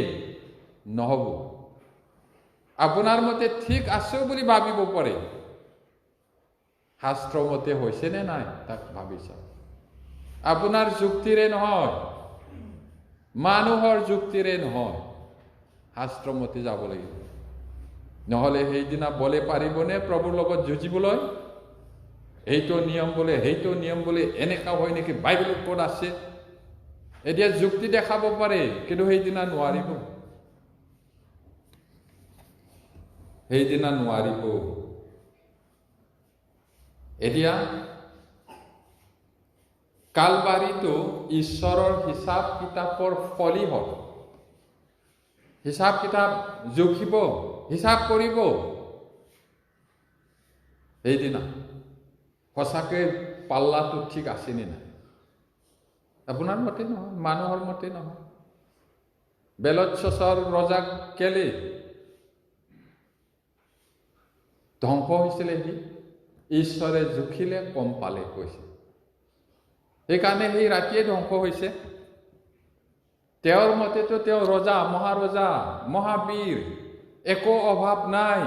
A: নহ'ব। আপোনাৰ মতে ঠিক আছে বুলি ভাবিব পাৰে, শাস্ত্ৰৰ মতে হৈছে নে নাই তাক ভাবি চাওক। আপোনাৰ যুক্তিৰে নহয়, মানুহৰ যুক্তিৰে নহয়, শাস্ত্ৰৰ মতে যাব লাগিব। নহ'লে সেইদিনা বলে পাৰিবনে প্ৰভুৰ লগত যুঁজিবলৈ? এইটো নিয়ম বোলে, সেইটো নিয়ম বোলে, এনেকা হয় নেকি, বাইবেলত ক'ত আছে? এতিয়া যুক্তি দেখাব পাৰে, কিন্তু সেইদিনা নোৱাৰিব। সেইদিনা নোৱাৰিব। এতিয়া কালবাৰীটো ঈশ্বৰৰ হিচাপ কিতাপৰ ফলি হ'ল। হিচাপ কিতাপ জুখিব, হিচাপ কৰিব। সেইদিনা সঁচাকৈ পাল্লাটো ঠিক আছে নে নাই? আপোনাৰ মতে নহয়, মানুহৰ মতে নহয়। বেলচ্ছৰ ৰজাক কেলে ধ্বংস হৈছিলে? সি ঈশ্বৰে জুখিলে কম পালে কৈছে, সেইকাৰণে সেই ৰাতিয়ে ধ্বংস হৈছে। তেওঁৰ মতেতো তেওঁ ৰজা, মহাৰজা, মহাবীৰ, একো অভাৱ নাই,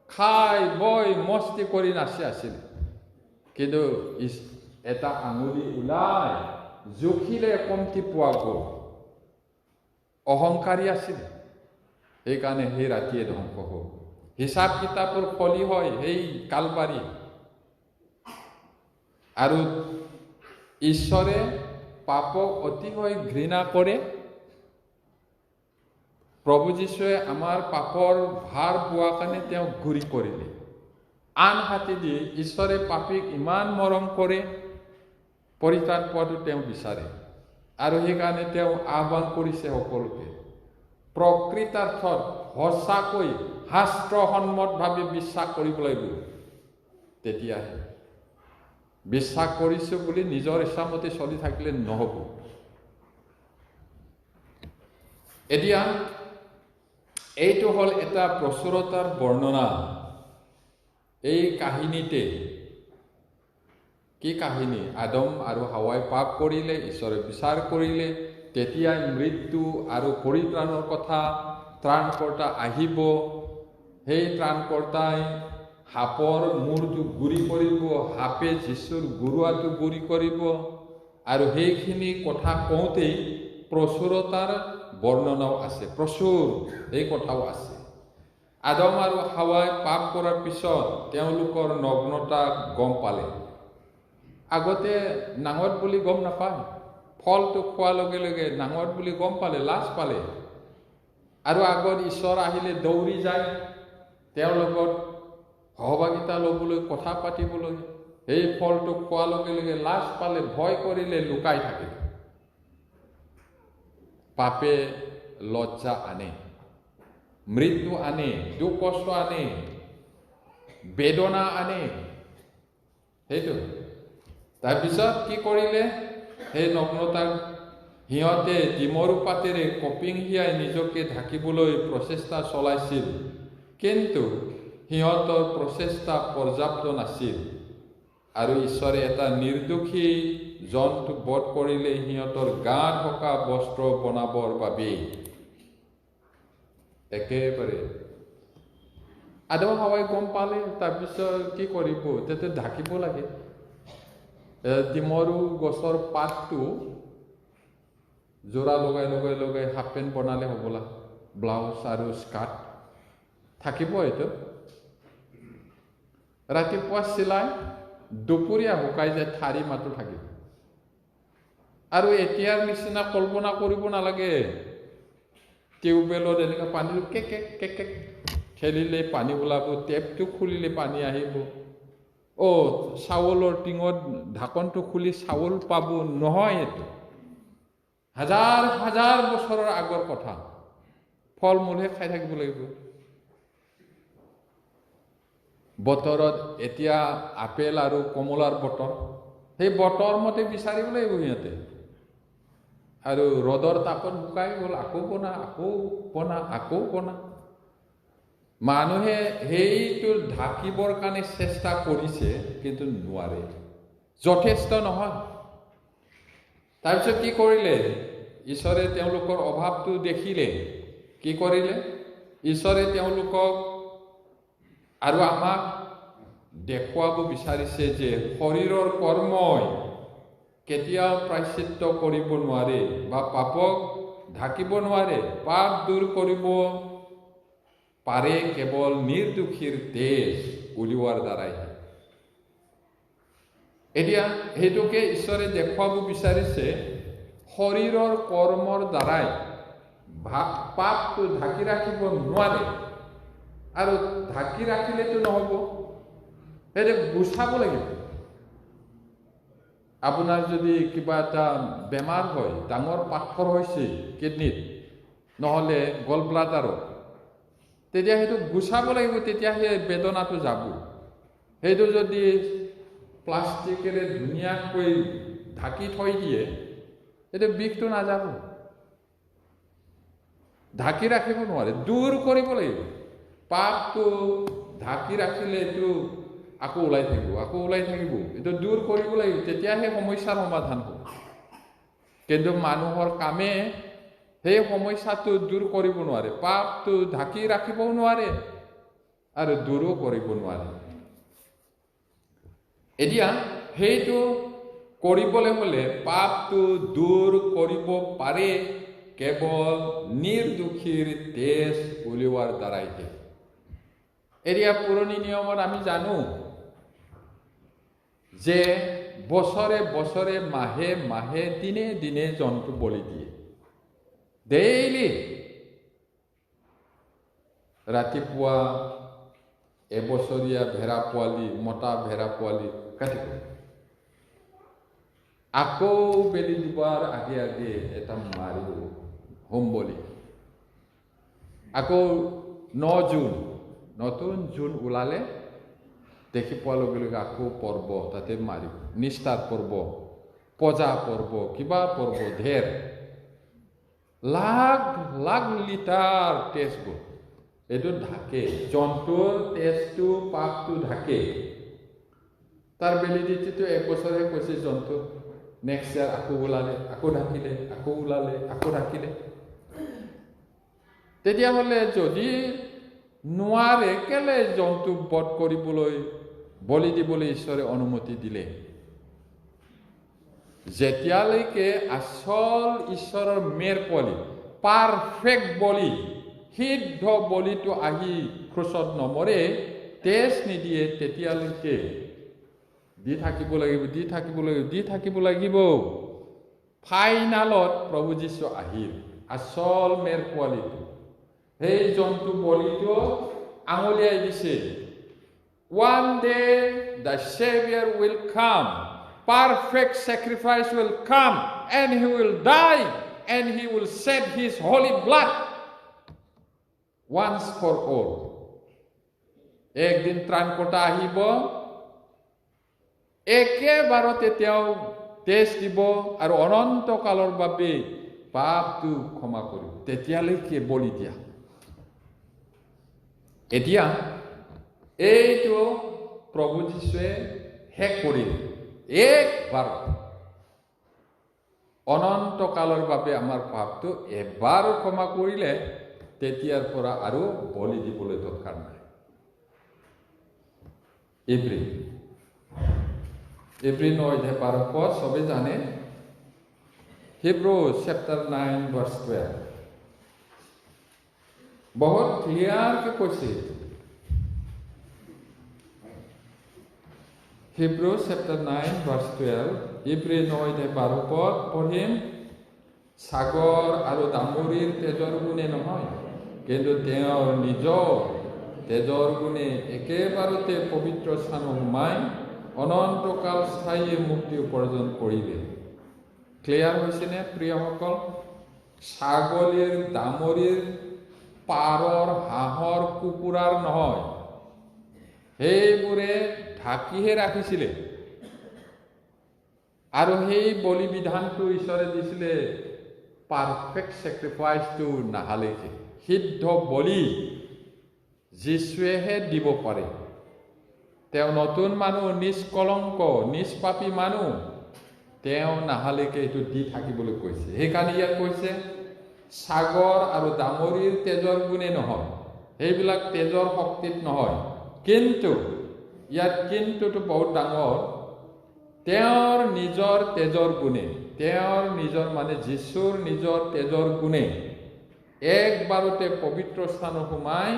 A: খাই বৈ মস্তি কৰি নাচি আছিল। কিন্তু এটা আঙুলি ওলাই জুখিলে কমটি পোৱা গ'ল। অহংকাৰী আছিল, সেইকাৰণে সেই ৰাতিয়ে ধ্বংস হ'ল। হিচাপ কিতাপৰ ফলি হয় সেই কালবাৰী। আৰু ঈশ্বৰে পাপক অতিশয় ঘৃণা কৰে। প্ৰভু যীশুৱে আমাৰ পাপৰ ভাৰ পোৱা কাৰণে তেওঁক ঘূৰি কৰিলে। আনহাতেদি ঈশ্বৰে পাপীক ইমান মৰম কৰে, পৰিত্ৰাণ পোৱাটো তেওঁ বিচাৰে। আৰু সেইকাৰণে তেওঁ আহ্বান কৰিছে সকলোকে, প্ৰকৃতাৰ্থত সঁচাকৈ শাস্ত্ৰসন্মতভাৱে বিশ্বাস কৰিব লাগিব। তেতিয়াহে বিশ্বাস কৰিছোঁ বুলি নিজৰ ইচ্ছামতে চলি থাকিলে নহ'ব। এতিয়া এইটো হ'ল এটা প্ৰচুৰতাৰ বৰ্ণনা। এই কাহিনীতে কি কাহিনী? আদম আৰু হাৱাই পাপ কৰিলে, ঈশ্বৰে বিচাৰ কৰিলে, তেতিয়াই মৃত্যু আৰু পৰিত্ৰাণৰ কথা, ত্ৰাণকৰ্তা আহিব। সেই ত্ৰাণকৰ্তাই সাপৰ মূৰটো গুৰি কৰিব, সাপে যীশুৰ গুৰুৱাটো গুৰি কৰিব। আৰু সেইখিনি কথা কওঁতেই প্ৰচুৰতাৰ বৰ্ণনাও আছে, প্ৰচুৰ এই কথাও আছে। আদম আৰু হাৱাই পাপ কৰাৰ পিছত তেওঁলোকৰ নগ্নতা গম পালে। আগতে নাঙঠ বুলি গম নাপায়, ফলটো খোৱাৰ লগে লগে নাঙঠ বুলি গম পালে, লাজ পালে। আৰু আগত ঈশ্বৰ আহিলে দৌৰি যায় তেওঁৰ লগত সহভাগিতা ল'বলৈ, কথা পাতিবলৈ। সেই ফলটো খোৱাৰ লগে লগে লাজ পালে, ভয় কৰিলে, লুকাই থাকে। পাপে লজ্জা আনে, মৃত্যু আনে, দুখ কষ্ট আনে, বেদনা আনে। সেইটো তাৰপিছত কি কৰিলে? সেই নগ্নতাক সিহঁতে ডিমৰু পাতেৰে কপিংহিয়াই নিজকে ঢাকিবলৈ প্ৰচেষ্টা চলাইছিল, কিন্তু সিহঁতৰ প্ৰচেষ্টা পৰ্যাপ্ত নাছিল। আৰু ঈশ্বৰে এটা নিৰ্দোষী জন্তু বধ কৰিলে সিহঁতৰ গা থকা বস্ত্ৰ বনাবৰ বাবে। একেবাৰে আদম হাৱাই গম পালে, তাৰপিছত কি কৰিব? তেতিয়া ঢাকিব লাগে। ডিমৰু গছৰ পাতটো যোৰা লগাই লগাই লগাই হাফ পেণ্ট বনালে হ'বলা, ব্লাউজ আৰু স্কাৰ্ট থাকিব। এইটো ৰাতিপুৱা চিলাই দুপৰীয়া শুকাই যায়, ঠাৰি মাত্ৰ থাকিব। আৰু এতিয়াৰ নিচিনা কল্পনা কৰিব নালাগে, টিউবৱেলত এনেকৈ পানীটো কেক খেলিলে পানী ওলাব, টেপটো খুলিলে পানী আহিব। চাউলৰ টিঙত ঢাকনটো খুলি চাউল পাব, নহয়। এইটো হাজাৰ হাজাৰ বছৰৰ আগৰ কথা। ফল মূলহে খাই থাকিব লাগিব। বতৰত এতিয়া আপেল আৰু কমলাৰ বতৰ, সেই বতৰ মতে বিচাৰিব লাগিব সিহঁতে। আৰু ৰ'দৰ তাপত শুকাই গ'ল, আকৌ বনা। মানুহে সেইটো ঢাকিবৰ কাৰণে চেষ্টা কৰিছে, কিন্তু নোৱাৰে, যথেষ্ট নহয়। তাৰপিছত কি কৰিলে? ঈশ্বৰে তেওঁলোকৰ অভাৱটো দেখিলে। কি কৰিলে? ঈশ্বৰে তেওঁলোকক আৰু আমাক দেখুৱাব বিচাৰিছে যে শৰীৰৰ কৰ্মই কেতিয়াও প্ৰায়শ্চিত্ত কৰিব নোৱাৰে বা পাপক ঢাকিব নোৱাৰে। পাপ দূৰ কৰিব পাৰে কেৱল নিৰ্দোষীৰ তেজ উলিওৱাৰ দ্বাৰাই। এতিয়া সেইটোকে ঈশ্বৰে দেখুৱাব বিচাৰিছে, শৰীৰৰ কৰ্মৰ দ্বাৰাই পাপটো ঢাকি ৰাখিব নোৱাৰে। আৰু ঢাকি ৰাখিলেতো নহ'ব, সেইটো গুচাব লাগিব। আপোনাৰ যদি কিবা এটা বেমাৰ হয়, ডাঙৰ পাথৰ হৈছে কিডনীত, নহ'লে গল ব্লাডাৰত, তেতিয়া সেইটো গুচাব লাগিব, তেতিয়া সেই বেদনাটো যাব। সেইটো যদি প্লাষ্টিকেৰে ধুনীয়াকৈ ঢাকি থৈ দিয়ে, সেইটো বিষটো নাযাব। ঢাকি ৰাখিব নোৱাৰে, দূৰ কৰিব লাগিব। পাপটো ঢাকি ৰাখিলে এইটো আকৌ ওলাই থাকিব, এইটো দূৰ কৰিব লাগিব, তেতিয়াহে সমস্যাৰ সমাধান হ'ব। কিন্তু মানুহৰ কামে সেই সমস্যাটো দূৰ কৰিব নোৱাৰে, পাপটো ঢাকি ৰাখিবও নোৱাৰে আৰু দূৰো কৰিব নোৱাৰে। এতিয়া সেইটো কৰিবলৈ হ'লে পাপটো দূৰ কৰিব পাৰে কেৱল নিৰ্দোষীৰ তেজ উলিওৱাৰ দ্বাৰাইহে। এতিয়া পুৰণি নিয়মত আমি জানো যে বছৰে বছৰে, মাহে মাহে, দিনে দিনে জন্তু বলি দিয়ে। ডেইলি ৰাতিপুৱা এবছৰীয়া ভেড়া পোৱালি, মতা ভেড়া পোৱালি কাটিব। আকৌ বেলি দিবৰ আগে আগে এটা মাৰিব, হোম বলি। আকৌ 9 জুন, নতুন জুন ওলালে দেখি পোৱাৰ লগে লগে আকৌ পৰ্ব, তাতে মাৰিব। নিষ্ঠাৰ পৰ্ব, পজা পৰ্ব, কিবা পৰ্ব, ঢেৰ লাখ লাখ লিটাৰ তেজ গ'ল। এইটো ঢাকে, জন্তুৰ তেজটো পাপটো ঢাকে। তাৰ ভেলিডিটিটো 1 বছৰহে কৈছে জন্তু। নেক্সট ইয়াৰ আকৌ ওলালে, আকৌ ঢাকিলে, আকৌ ওলালে, আকৌ ঢাকিলে। তেতিয়াহ'লে যদি নোৱাৰে, কেলে জন্তু বধ কৰিবলৈ, বলি দিবলৈ ঈশ্বৰে অনুমতি দিলে? যেতিয়ালৈকে আচল ঈশ্বৰৰ মেৰ পোৱালি, পাৰফেক্ট বলি, সিদ্ধ বলিটো আহি ক্ৰুচত নমৰে, তেজ নিদিয়ে, তেতিয়ালৈকে দি থাকিব লাগিব। ফাইনালত প্ৰভু যীশু আহিল, আচল মেৰ পোৱালিটো, সেই জন্তু বলিটো আঙুলিয়াই দিছে। One day the Savior will come, perfect sacrifice will come, and he will die, and he will shed his holy blood once for all. একদিন ত্ৰাণকৰ্তা আহিব, একেবাৰতে তেওঁ তেজ দিব আৰু অনন্ত কালৰ বাবে পাপটো ক্ষমা কৰিব। তেতিয়ালৈকে বলি দিয়া। এতিয়া এইটো প্ৰভু যীশুৱে শেষ কৰিল, একবাৰ অনন্ত কালৰ বাবে আমাৰ পাপটো এবাৰ ক্ষমা কৰিলে, তেতিয়াৰ পৰা আৰু বলি দিবলৈ দৰকাৰ নাই। Hebrew 9:12 সবে জানে। Hebrew chapter 9 verse 12 বহুত ক্লিয়াৰকে কৈছে। Hebrews chapter 9 verse 12, Hebrew 9:12 পঢ়িম। সাগৰ আৰু দামৰিৰ তেজৰ গুণে নহয়, কিন্তু তেওঁৰ নিজৰ তেজৰ গুণে একেবাৰতে পবিত্ৰ স্থানত সোমাই অনন্তকাল স্থায়ী মুক্তি উপাৰ্জন কৰিলে। ক্লিয়াৰ হৈছেনে প্ৰিয়সকল? ছাগলীৰ, দামৰিৰ, পাৰৰ, হাঁহৰ, কুকুৰাৰ নহয়, সেইবোৰে ঢাকিহে ৰাখিছিলে। আৰু সেই বলি বিধানটো ঈশ্বৰে দিছিলে পাৰফেক্ট চেক্ৰিফাইচটো নাহালেকে। সিদ্ধ বলি যীশুৱেহে দিব পাৰে। তেওঁ নতুন মানুহ, নিষ্কলংক, নিষ্পাপী মানুহ, তেওঁ নাহালেকে এইটো দি থাকিবলৈ কৈছে। সেইকাৰণে ইয়াত কৈছে সাগৰ আৰু দামৰিৰ তেজৰ গুণে নহয়, সেইবিলাক তেজৰ শক্তিত নহয়, কিন্তু ইয়াত কিন্তুটো বহুত ডাঙৰ, তেওঁৰ নিজৰ তেজৰ গুণে, তেওঁৰ নিজৰ মানে যীশুৰ নিজৰ তেজৰ গুণে একবাৰতে পবিত্ৰ স্থানত সোমাই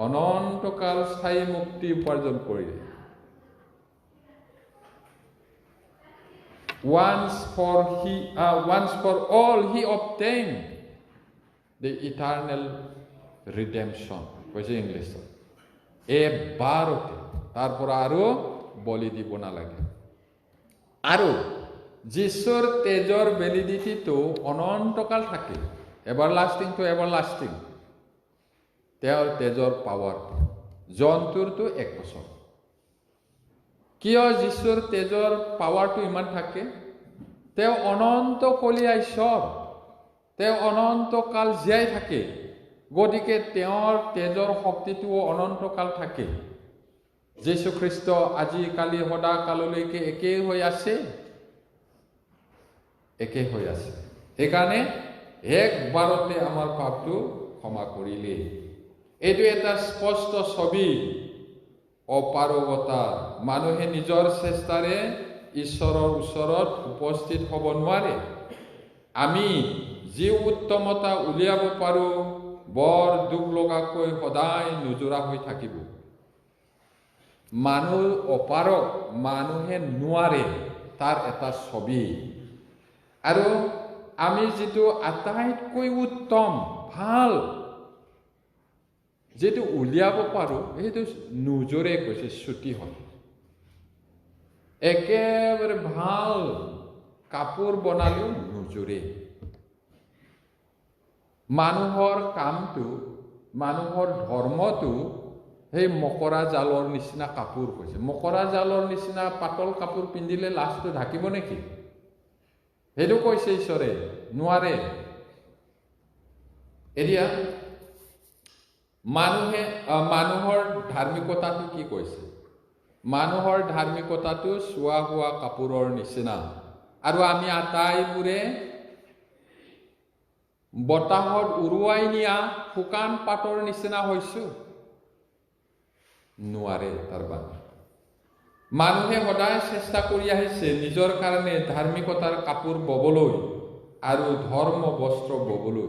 A: অনন্তকাল স্থায়ী মুক্তি উপাৰ্জন কৰিলে। Once for all he obtained the eternal redemption, কৈছে ইংলিছত। এবাৰতে, তাৰ পৰা আৰু বলি দিব নালাগে। আৰু যীশুৰ তেজৰ ভেলিডিটিটো অনন্তকাল থাকে, এভাৰলাষ্টিং টু এভাৰলাষ্টিং। তেওঁৰ তেজৰ পাৱাৰ, জন্তুৰটো 1 বছৰ। কিয় যীশুৰ তেজৰ পাৱাৰটো ইমান থাকে? তেওঁ অনন্ত কলীয়া ঈশ্বৰ, তেওঁ অনন্তকাল জীয়াই থাকে, গতিকে তেওঁৰ তেজৰ শক্তিটোও অনন্তকাল থাকে। যীশু খ্ৰীষ্ট আজি কালি সদা কাললৈকে একেই হৈ আছে, একেই হৈ আছে। সেইকাৰণে একবাৰতে আমাৰ পাপটো ক্ষমা কৰিলে। এইটো এটা স্পষ্ট ছবি অপাৰগতা। মানুহে নিজৰ চেষ্টাৰে ঈশ্বৰৰ ওচৰত উপস্থিত হ'ব নোৱাৰে। আমি যি উত্তমতা উলিয়াব পাৰোঁ বৰ দুখ লগাকৈ সদায় নোজোৰা হৈ থাকিব। মানুহ অপাৰগ, মানুহে নোৱাৰে, তাৰ এটা ছবি। আৰু আমি যিটো আটাইতকৈ উত্তম, ভাল, যিটো উলিয়াব পাৰোঁ সেইটো নোজোৰে কৈছে, ছুটি হয়। একেবাৰে ভাল কাপোৰ বনালেও নোজোৰে। মানুহৰ কামটো, মানুহৰ ধৰ্মটো সেই মকৰা জালৰ নিচিনা কাপোৰ কৈছে। মকৰা জালৰ নিচিনা পাতল কাপোৰ পিন্ধিলে লাজটো ঢাকিব নেকি? সেইটো কৈছে ঈশ্বৰে, নোৱাৰে। এতিয়া মানুহৰ ধাৰ্মিকতাটো কি কৈছে? মানুহৰ ধাৰ্মিকতাটো চোৱা হোৱা কাপোৰৰ নিচিনা। আৰু আমি আটাইবোৰে বতাহত উৰুৱাই নিয়া শুকান পাতৰ নিচিনা হৈছো। নোৱাৰে তাৰ বাবে। মানুহে সদায় চেষ্টা কৰি আহিছে নিজৰ কাৰণে ধাৰ্মিকতাৰ কাপোৰ ববলৈ আৰু ধৰ্ম বস্ত্ৰ ববলৈ।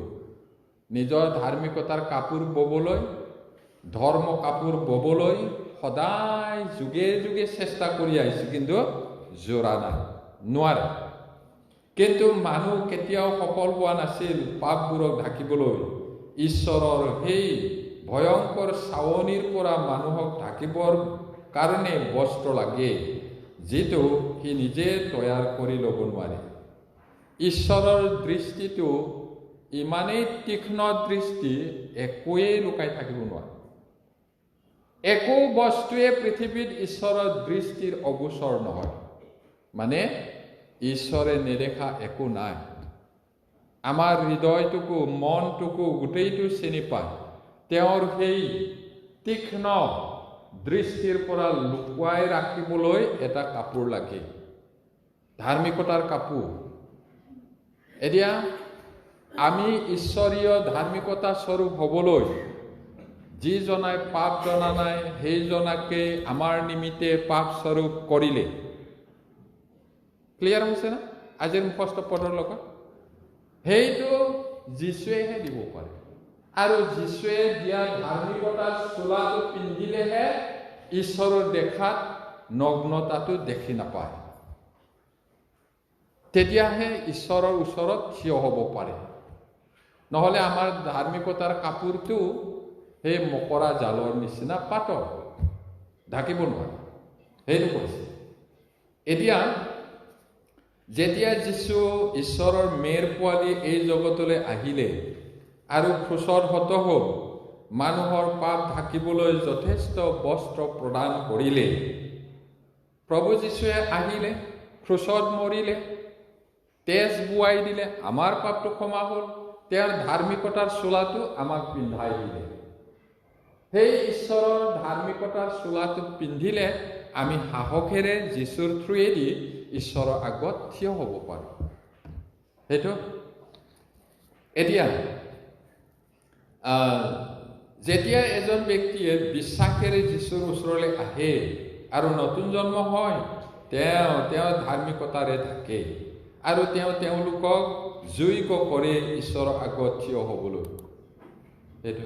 A: নিজৰ ধাৰ্মিকতাৰ কাপোৰ ববলৈ, ধৰ্ম কাপোৰ ববলৈ সদায় যুগে যুগে চেষ্টা কৰি আহিছে, কিন্তু জোৰা নাই, নোৱাৰে। কিন্তু মানুহ কেতিয়াও সফল হোৱা নাছিল পাপবোৰক ঢাকিবলৈ। ঈশ্বৰৰ সেই ভয়ংকৰ চাৱনিৰ পৰা মানুহক ঢাকিবৰ কাৰণে বস্ত্ৰ লাগে, যিটো সি নিজে তৈয়াৰ কৰি ল'ব নোৱাৰে। ঈশ্বৰৰ দৃষ্টিটো ইমানেই তীক্ষ্ণ দৃষ্টি, একোৱেই লুকাই থাকিব নোৱাৰে। একো বস্তুৱে পৃথিৱীত ঈশ্বৰৰ দৃষ্টিৰ অগোচৰ নহয়। মানে ঈশ্বৰে নেদেখা একো নাই। আমাৰ হৃদয়টোকো মনটোকো গোটেইটো চিনি পায়। তেওঁৰ সেই তীক্ষ্ণ দৃষ্টিৰ পৰা লুকুৱাই ৰাখিবলৈ এটা কাপোৰ লাগে, ধাৰ্মিকতাৰ কাপোৰ। এতিয়া আমি ঈশ্বৰীয় ধাৰ্মিকতা স্বৰূপ হ'বলৈ, যিজনাই পাপ জনা নাই সেইজনাকে আমাৰ নিমিত্তে পাপ স্বৰূপ কৰিলে। ক্লিয়াৰ হৈছে না আজিৰ মুখস্থ পদৰ লগত? সেইটো যীশুৱেহে দিব পাৰে। আৰু যীশুৱে দিয়া ধাৰ্মিকতাৰ চোলাটো পিন্ধিলেহে ঈশ্বৰৰ দেখাত নগ্নতাটো দেখি নাপায় তেতিয়াহে ঈশ্বৰৰ ওচৰত থিয় হ'ব পাৰে নহ'লে আমাৰ ধাৰ্মিকতাৰ কাপোৰটো সেই মকৰা জালৰ নিচিনা পাতল ঢাকিব নোৱাৰে সেইটো কৈছে এতিয়া যেতিয়া যীশু ঈশ্বৰৰ মেৰ পোৱালি এই জগতলৈ আহিলে আৰু ক্ৰুচত হত হ'ল মানুহৰ পাপ ঢাকিবলৈ যথেষ্ট বস্ত্ৰ প্ৰদান কৰিলে প্ৰভু যীশুৱে আহিলে ক্ৰুচত মৰিলে তেজ বুৱাই দিলে আমাৰ পাপটো ক্ষমা হ'ল তেওঁৰ ধাৰ্মিকতাৰ চোলাটো আমাক পিন্ধাই দিলে সেই ঈশ্বৰৰ ধাৰ্মিকতাৰ চোলাটো পিন্ধিলে আমি সাহসেৰে যীশুৰ থ্ৰুৱেদি ঈশ্বৰৰ আগত থিয় হ'ব পাৰোঁ সেইটো এতিয়া যেতিয়া এজন ব্যক্তিয়ে বিশ্বাসেৰে যীশুৰ ওচৰলৈ আহে আৰু নতুন জন্ম হয় তেওঁ ধাৰ্মিকতাৰে থাকে আৰু তেওঁলোকক যোগ্য কৰে ঈশ্বৰৰ আগত থিয় হ'বলৈ সেইটো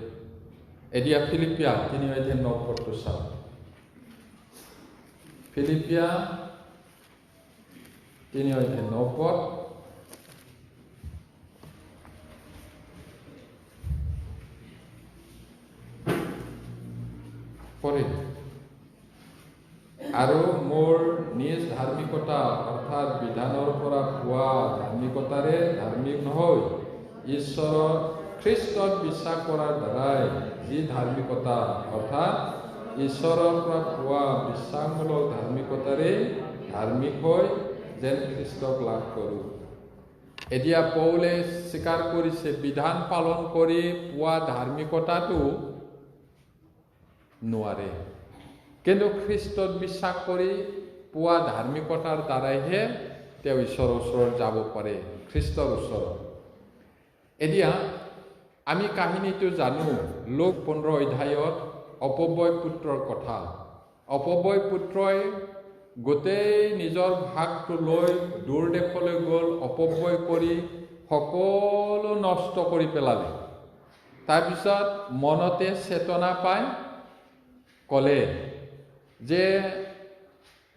A: এতিয়া ফিলিপিয়া 3:9 চাওক ফিলিপিয়া 3:9 পঢ়ে আৰু মোৰ নিজ ধাৰ্মিকতা অৰ্থাৎ বিধানৰ পৰা পোৱা ধাৰ্মিকতাৰে ধাৰ্মিক নহয় ঈশ্বৰৰ খ্ৰীষ্টত বিশ্বাস কৰাৰ দ্বাৰাই যি ধাৰ্মিকতা অৰ্থাৎ ঈশ্বৰৰ পৰা পোৱা বিশ্বাসমূলক ধাৰ্মিকতাৰে ধাৰ্মিক হৈ যেন খ্ৰীষ্টক লাভ কৰোঁ এতিয়া পৌলে স্বীকাৰ কৰিছে বিধান পালন কৰি পোৱা ধাৰ্মিকতাটো নোৱাৰে কিন্তু খ্ৰীষ্টত বিশ্বাস কৰি পোৱা ধাৰ্মিকতাৰ দ্বাৰাইহে তেওঁ ঈশ্বৰৰ ওচৰত যাব পাৰে খ্ৰীষ্টৰ ওচৰত এতিয়া আমি কাহিনীটো জানো লোক 15 অধ্যায়ত অপব্যয় পুত্ৰৰ কথা অপব্যয় পুত্ৰই গোটেই নিজৰ ভাগটো লৈ দূৰ দেশলৈ গ'ল অপব্যয় কৰি সকলো নষ্ট কৰি পেলালে তাৰপিছত মনতে চেতনা পাই ক'লে যে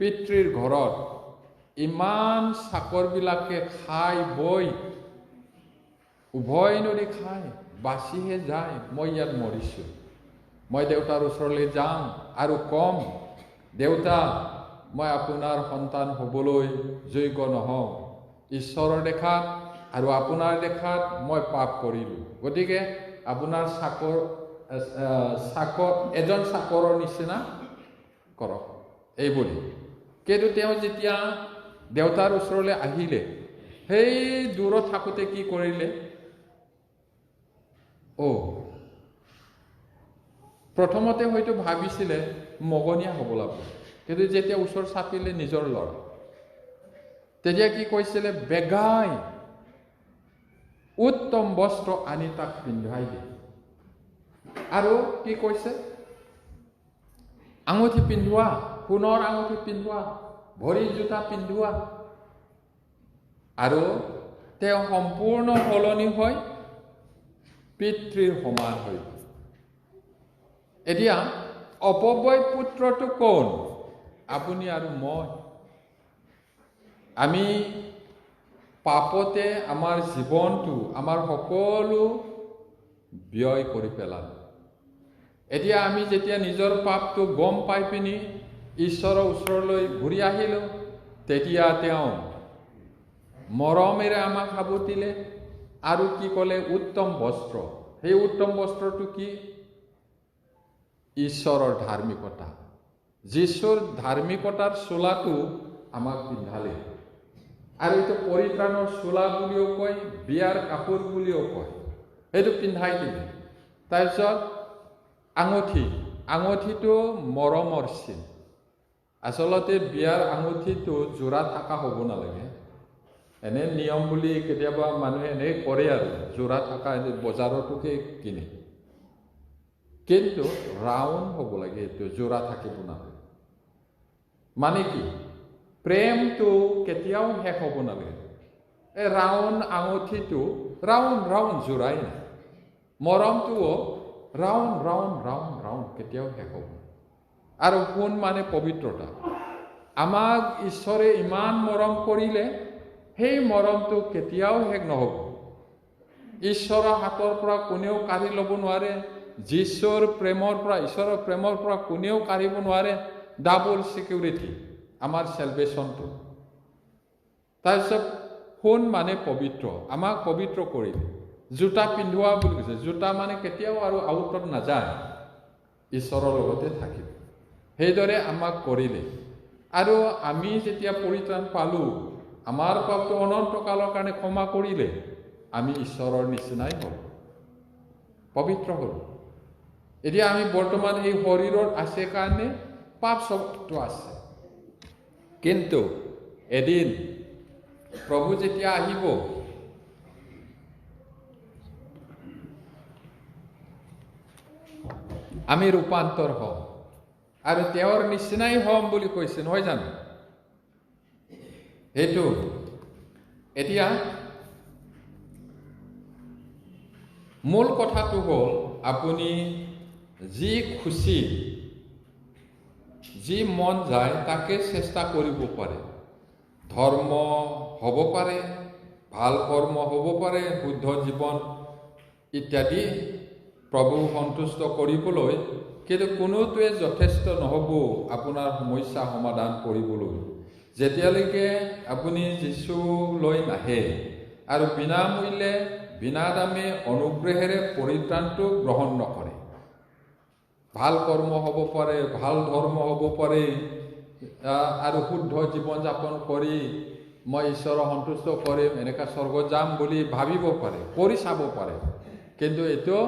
A: পিতৃৰ ঘৰত ইমান চাকৰবিলাকে খাই বৈ উভয় নদী খাই বাচিহে যায় মই ইয়াত মৰিছোঁ মই দেউতাৰ ওচৰলৈ যাম আৰু কম দেউতা মই আপোনাৰ সন্তান হ'বলৈ যোগ্য নহওঁ ঈশ্বৰৰ দেখাত আৰু আপোনাৰ দেখাত মই পাপ কৰিলোঁ গতিকে আপোনাৰ এজন চাকৰৰ নিচিনা কৰক এইবুলি কিন্তু তেওঁ যেতিয়া দেউতাৰ ওচৰলৈ আহিলে সেই দূৰত থাকোঁতে কি কৰিলে প্ৰথমতে হয়তো ভাবিছিলে মগনীয়া হ'ব লাগিব কিন্তু যেতিয়া ওচৰ চাপিলে নিজৰ ল'ৰা তেতিয়া কি কৈছিলে বেগাই উত্তম বস্ত্ৰ আনি তাক পিন্ধাই দিয়ে আৰু কি কৈছে আঙুঠি পিন্ধোৱা সোণৰ আঙুঠি পিন্ধোৱা ভৰি জোতা পিন্ধোৱা আৰু তেওঁ সম্পূৰ্ণ সলনি হৈ পিতৃৰ সমান হৈ এতিয়া অপব্যয় পুত্ৰটো কোন আপুনি আৰু মই আমি পাপতে আমাৰ জীৱনটো আমাৰ সকলো ব্যয় কৰি পেলালোঁ এতিয়া আমি যেতিয়া নিজৰ পাপটো গম পাই পিনি ঈশ্বৰৰ ওচৰলৈ ঘূৰি আহিলোঁ তেতিয়া তেওঁ মৰমেৰে আমাক সাবটিলে আৰু কি ক'লে উত্তম বস্ত্ৰ সেই উত্তম বস্ত্ৰটো কি ঈশ্বৰৰ ধাৰ্মিকতা যীশুৰ ধাৰ্মিকতাৰ চোলাটো আমাক পিন্ধালে আৰু এইটো পৰিত্ৰাণৰ চোলা বুলিও কয় বিয়াৰ কাপোৰ বুলিও কয় সেইটো পিন্ধাই দিলে তাৰপিছত আঙুঠিটো মৰমৰ চিন আচলতে বিয়াৰ আঙুঠিটো যোৰা থকা হ'ব নালাগে এনে নিয়ম বুলি কেতিয়াবা মানুহে এনে কৰে আৰু যোৰা থকা বজাৰটোকে কিনে কিন্তু ৰাউণ্ড হ'ব লাগে এইটো যোৰা থাকিব নালাগে মানে কি প্ৰেমটো কেতিয়াও শেষ হ'ব নালাগে এই ৰাউণ্ড আঙুঠিটো ৰাউণ্ড যোৰাই নাই মৰমটোও ৰাউণ্ড কেতিয়াও শেষ হ'ব আৰু সোণ মানে পবিত্ৰতা আমাক ঈশ্বৰে ইমান মৰম কৰিলে সেই মৰমটো কেতিয়াও শেষ নহ'ব। ঈশ্বৰৰ হাতৰ পৰা কোনেও কাঢ়ি ল'ব নোৱাৰে। যীশুৰ প্ৰেমৰ পৰা, ঈশ্বৰৰ প্ৰেমৰ পৰা কোনেও কাঢ়িব নোৱাৰে। ডাবল ছিকিউৰিটি আমাৰ চেলভেশ্যনটো। তাৰপিছত সোণ মানে পবিত্ৰ, আমাক পবিত্ৰ কৰিলে। জোতা পিন্ধোৱা বুলি কৈছে, জোতা মানে কেতিয়াও আৰু আউটত নাযায়, ঈশ্বৰৰ লগতে থাকিব। সেইদৰে আমাক কৰিলে। আৰু আমি যেতিয়া পৰিত্ৰাণ পালোঁ, আমাৰ পাপটো অনন্ত কালৰ কাৰণে ক্ষমা কৰিলে, আমি ঈশ্বৰৰ নিচিনাই হ'লোঁ, পবিত্ৰ হ'লোঁ। এতিয়া আমি বৰ্তমান এই শৰীৰত আছে কাৰণে পাপ স্বভাৱটো আছে। কিন্তু এদিন প্ৰভু যেতিয়া আহিব, আমি ৰূপান্তৰ হ'ম আৰু তেওঁৰ নিচিনাই হ'ম বুলি কৈছে, নহয় জানো? সেইটো এতিয়া মূল কথাটো হ'ল, আপুনি যি খুচি, যি মন যায় তাকে চেষ্টা কৰিব পাৰে। ধৰ্ম হ'ব পাৰে, ভাল কৰ্ম হ'ব পাৰে, শুদ্ধ জীৱন ইত্যাদি প্ৰভু সন্তুষ্ট কৰিবলৈ, কিন্তু কোনোটোৱে যথেষ্ট নহ'ব আপোনাৰ সমস্যা সমাধান কৰিবলৈ, যেতিয়ালৈকে আপুনি যীশুলৈ নাহে আৰু বিনামূল্যে বিনা দামে অনুগ্ৰহেৰে পৰিত্ৰাণটো গ্ৰহণ নকৰে। ভাল কৰ্ম হ'ব পাৰে, ভাল ধৰ্ম হ'ব পাৰে, আৰু শুদ্ধ জীৱন যাপন কৰি মই ঈশ্বৰক সন্তুষ্ট কৰিম, এনেকৈ স্বৰ্গত যাম বুলি ভাবিব পাৰে, কৰি চাব পাৰে, কিন্তু এইটো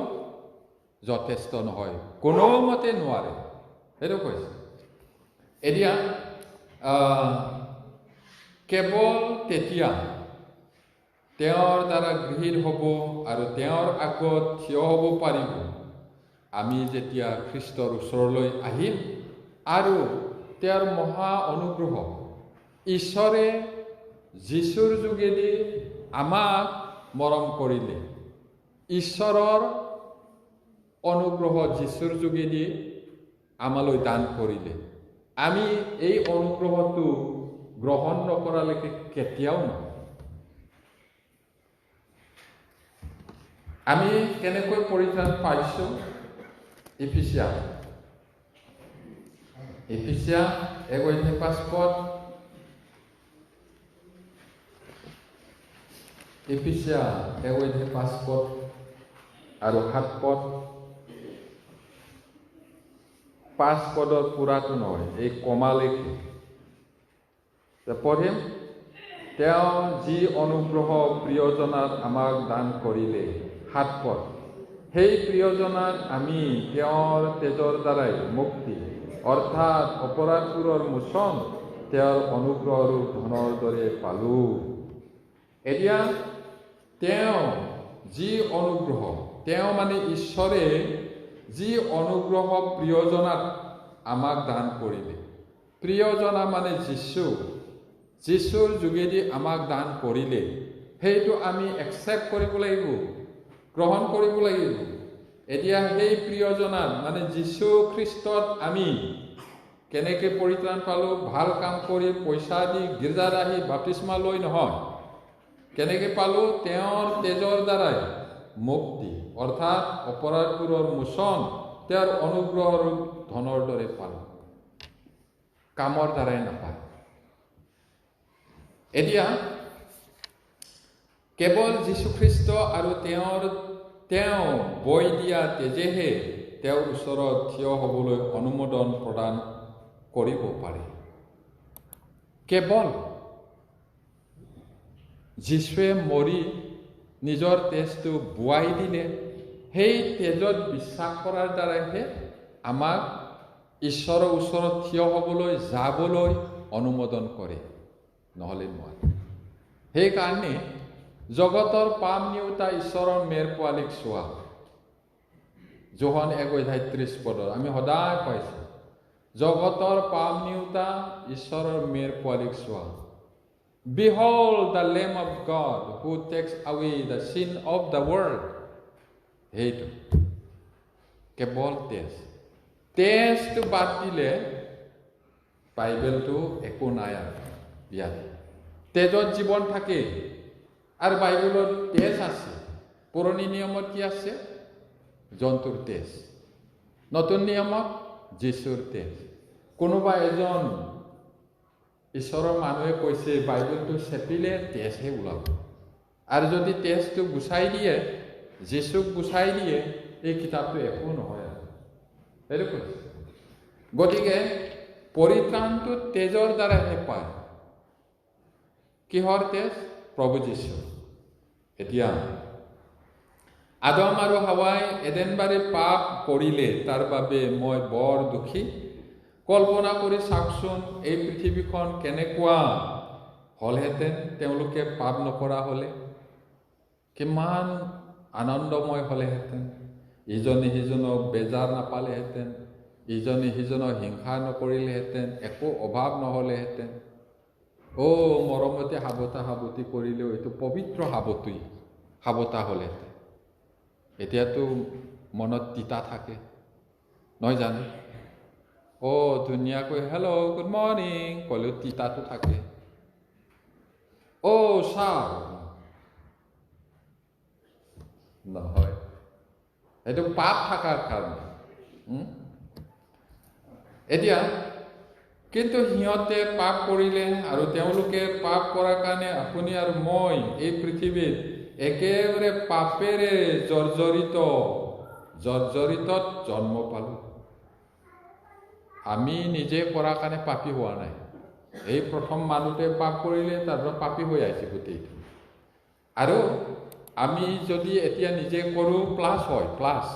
A: যথেষ্ট নহয়, কোনোমতে নোৱাৰে। সেইটো কৈছে। এতিয়া কেৱল তেতিয়া তেওঁৰ দ্বাৰা গৃহীত হ'ব আৰু তেওঁৰ আগত থিয় হ'ব পাৰিব, আমি যেতিয়া খ্ৰীষ্টৰ ওচৰলৈ আহিম আৰু তেওঁৰ মহা অনুগ্ৰহ, ঈশ্বৰে যীশুৰ যোগেদি আমাক মৰম কৰিলে, ঈশ্বৰৰ অনুগ্ৰহ যীশুৰ যোগেদি আমালৈ দান কৰিলে। আমি এই অনুগ্ৰহটো গ্ৰহণ নকৰালৈকে কেতিয়াও নহয়। আমি কেনেকৈ পৰিত্ৰাণ পাইছোঁ? এফিচিয়া 1:5 পদ, এফিচিয়া 1:5 পদ আৰু 7 পদ। 5 পদৰ পুৰাটো নহয়, এই কমালেকে পঢ়িম। তেওঁ যি অনুগ্ৰহ প্ৰিয়জনাত আমাক দান কৰিলে, 7 পদ, সেই প্ৰিয়জনাক আমি তেওঁৰ তেজৰ দ্বাৰাই মুক্তি, অৰ্থাৎ অপৰাধবোৰৰ মোচন তেওঁৰ অনুগ্ৰহ আৰু ধনৰ দৰে পালোঁ। এতিয়া তেওঁ যি অনুগ্ৰহ, তেওঁ মানে ঈশ্বৰে যি অনুগ্ৰহ প্ৰিয়জনাত আমাক দান কৰিলে, প্ৰিয়জনা মানে যীশু, যীশুৰ যোগেদি আমাক দান কৰিলে, সেইটো আমি একচেপ্ট কৰিব লাগিব, গ্ৰহণ কৰিব লাগিব। এতিয়া সেই প্ৰিয়জনাত মানে যীশু খ্ৰীষ্টত আমি কেনেকৈ পৰিত্ৰাণ পালোঁ? ভাল কাম কৰি, পইচা দি, গীৰ্জাত আহি, বাপ্তিস্মা লৈ নহয়। কেনেকৈ পালোঁ? তেওঁৰ তেজৰ দ্বাৰাই মুক্তি, অৰ্থাৎ অপৰাধবোৰৰ মোচন তেওঁৰ অনুগ্ৰহ আৰু ধনৰ দৰে পালোঁ, কামৰ দ্বাৰাই নাপায়। এতিয়া কেৱল যীশুখ্ৰীষ্ট আৰু তেওঁ বৈ দিয়া তেজেহে তেওঁৰ ওচৰত থিয় হ'বলৈ অনুমোদন প্ৰদান কৰিব পাৰে। কেৱল যীশুৱে মৰি নিজৰ তেজটো বোৱাই দিলে, সেই তেজত বিশ্বাস কৰাৰ দ্বাৰাইহে আমাক ঈশ্বৰৰ ওচৰত থিয় হ'বলৈ, যাবলৈ অনুমোদন কৰে, নহ'লে নোৱাৰে। সেইকাৰণে জগতৰ পাপ নিউতা ঈশ্বৰৰ মেৰ পোৱালীক চোৱা, যোহন 1:30 পদত আমি সদায় পাইছোঁ, জগতৰ পাপ নিউতা ঈশ্বৰৰ মেৰ পোৱালীক চোৱা। Behold the Lamb of God who takes away the sin of the world. সেইটো কেৱল তেজটো বাদ দিলে বাইবেলটো একো নাই আৰু ইয়াত তেজত জীৱন থাকে আৰু বাইবেলত তেজ আছে। পুৰণি নিয়মত কি আছে? জন্তুৰ তেজ। নতুন নিয়মত যীশুৰ তেজ। কোনোবা এজন ঈশ্বৰৰ মানুহে কৈছে বাইবেলটো চেপিলে তেজহে ওলাব, আৰু যদি তেজটো গুচাই দিয়ে, যীশুক গুচাই দিয়ে, এই কিতাপটো একো নহয় আৰু সেইটো কৈছে। গতিকে পৰিত্ৰাণটো তেজৰ দ্বাৰাহে পায়। কিহৰ তেজ? প্ৰভু যীশু। এতিয়া আদম আৰু হাৱাই এডেনবাৰী পাপ কৰিলে, তাৰ বাবে মই বৰ দুখী। কল্পনা কৰি চাওকচোন, এই পৃথিৱীখন কেনেকুৱা হ'লহেঁতেন তেওঁলোকে পাপ নকৰা হ'লে। কিমান আনন্দময় হ'লেহেঁতেন। ইজনে সিজনক বেজাৰ নাপালেহেঁতেন, ইজনে সিজনক হিংসা নকৰিলেহেঁতেন, একো অভাৱ নহ'লেহেঁতেন। মৰমতে সাৱতা সাৱতি কৰিলেও এইটো পবিত্ৰ সাৱতা হ'লেহেঁতেন। এতিয়াতো মনত তিতা থাকে, নহয় জানো? ধুনীয়াকৈ হেল্ল' গুড মৰ্ণিং ক'লেও তিতাটো থাকে। চাহ নহয়, সেইটো পাপ থকাৰ কাৰণে। এতিয়া কিন্তু সিহঁতে পাপ কৰিলে, আৰু তেওঁলোকে পাপ কৰাৰ কাৰণে আপুনি আৰু মই এই পৃথিৱীত একেবাৰে পাপেৰে জৰ্জৰিতত জন্ম পালোঁ। আমি নিজে কৰাৰ কাৰণে পাপী হোৱা নাই। এই প্ৰথম মানুহটোৱে পাপ কৰিলে, তাৰপিছত পাপী হৈ আহিছে গোটেইটো। আৰু আমি যদি এতিয়া নিজে কৰোঁ, প্লাছ হয়, প্লাছ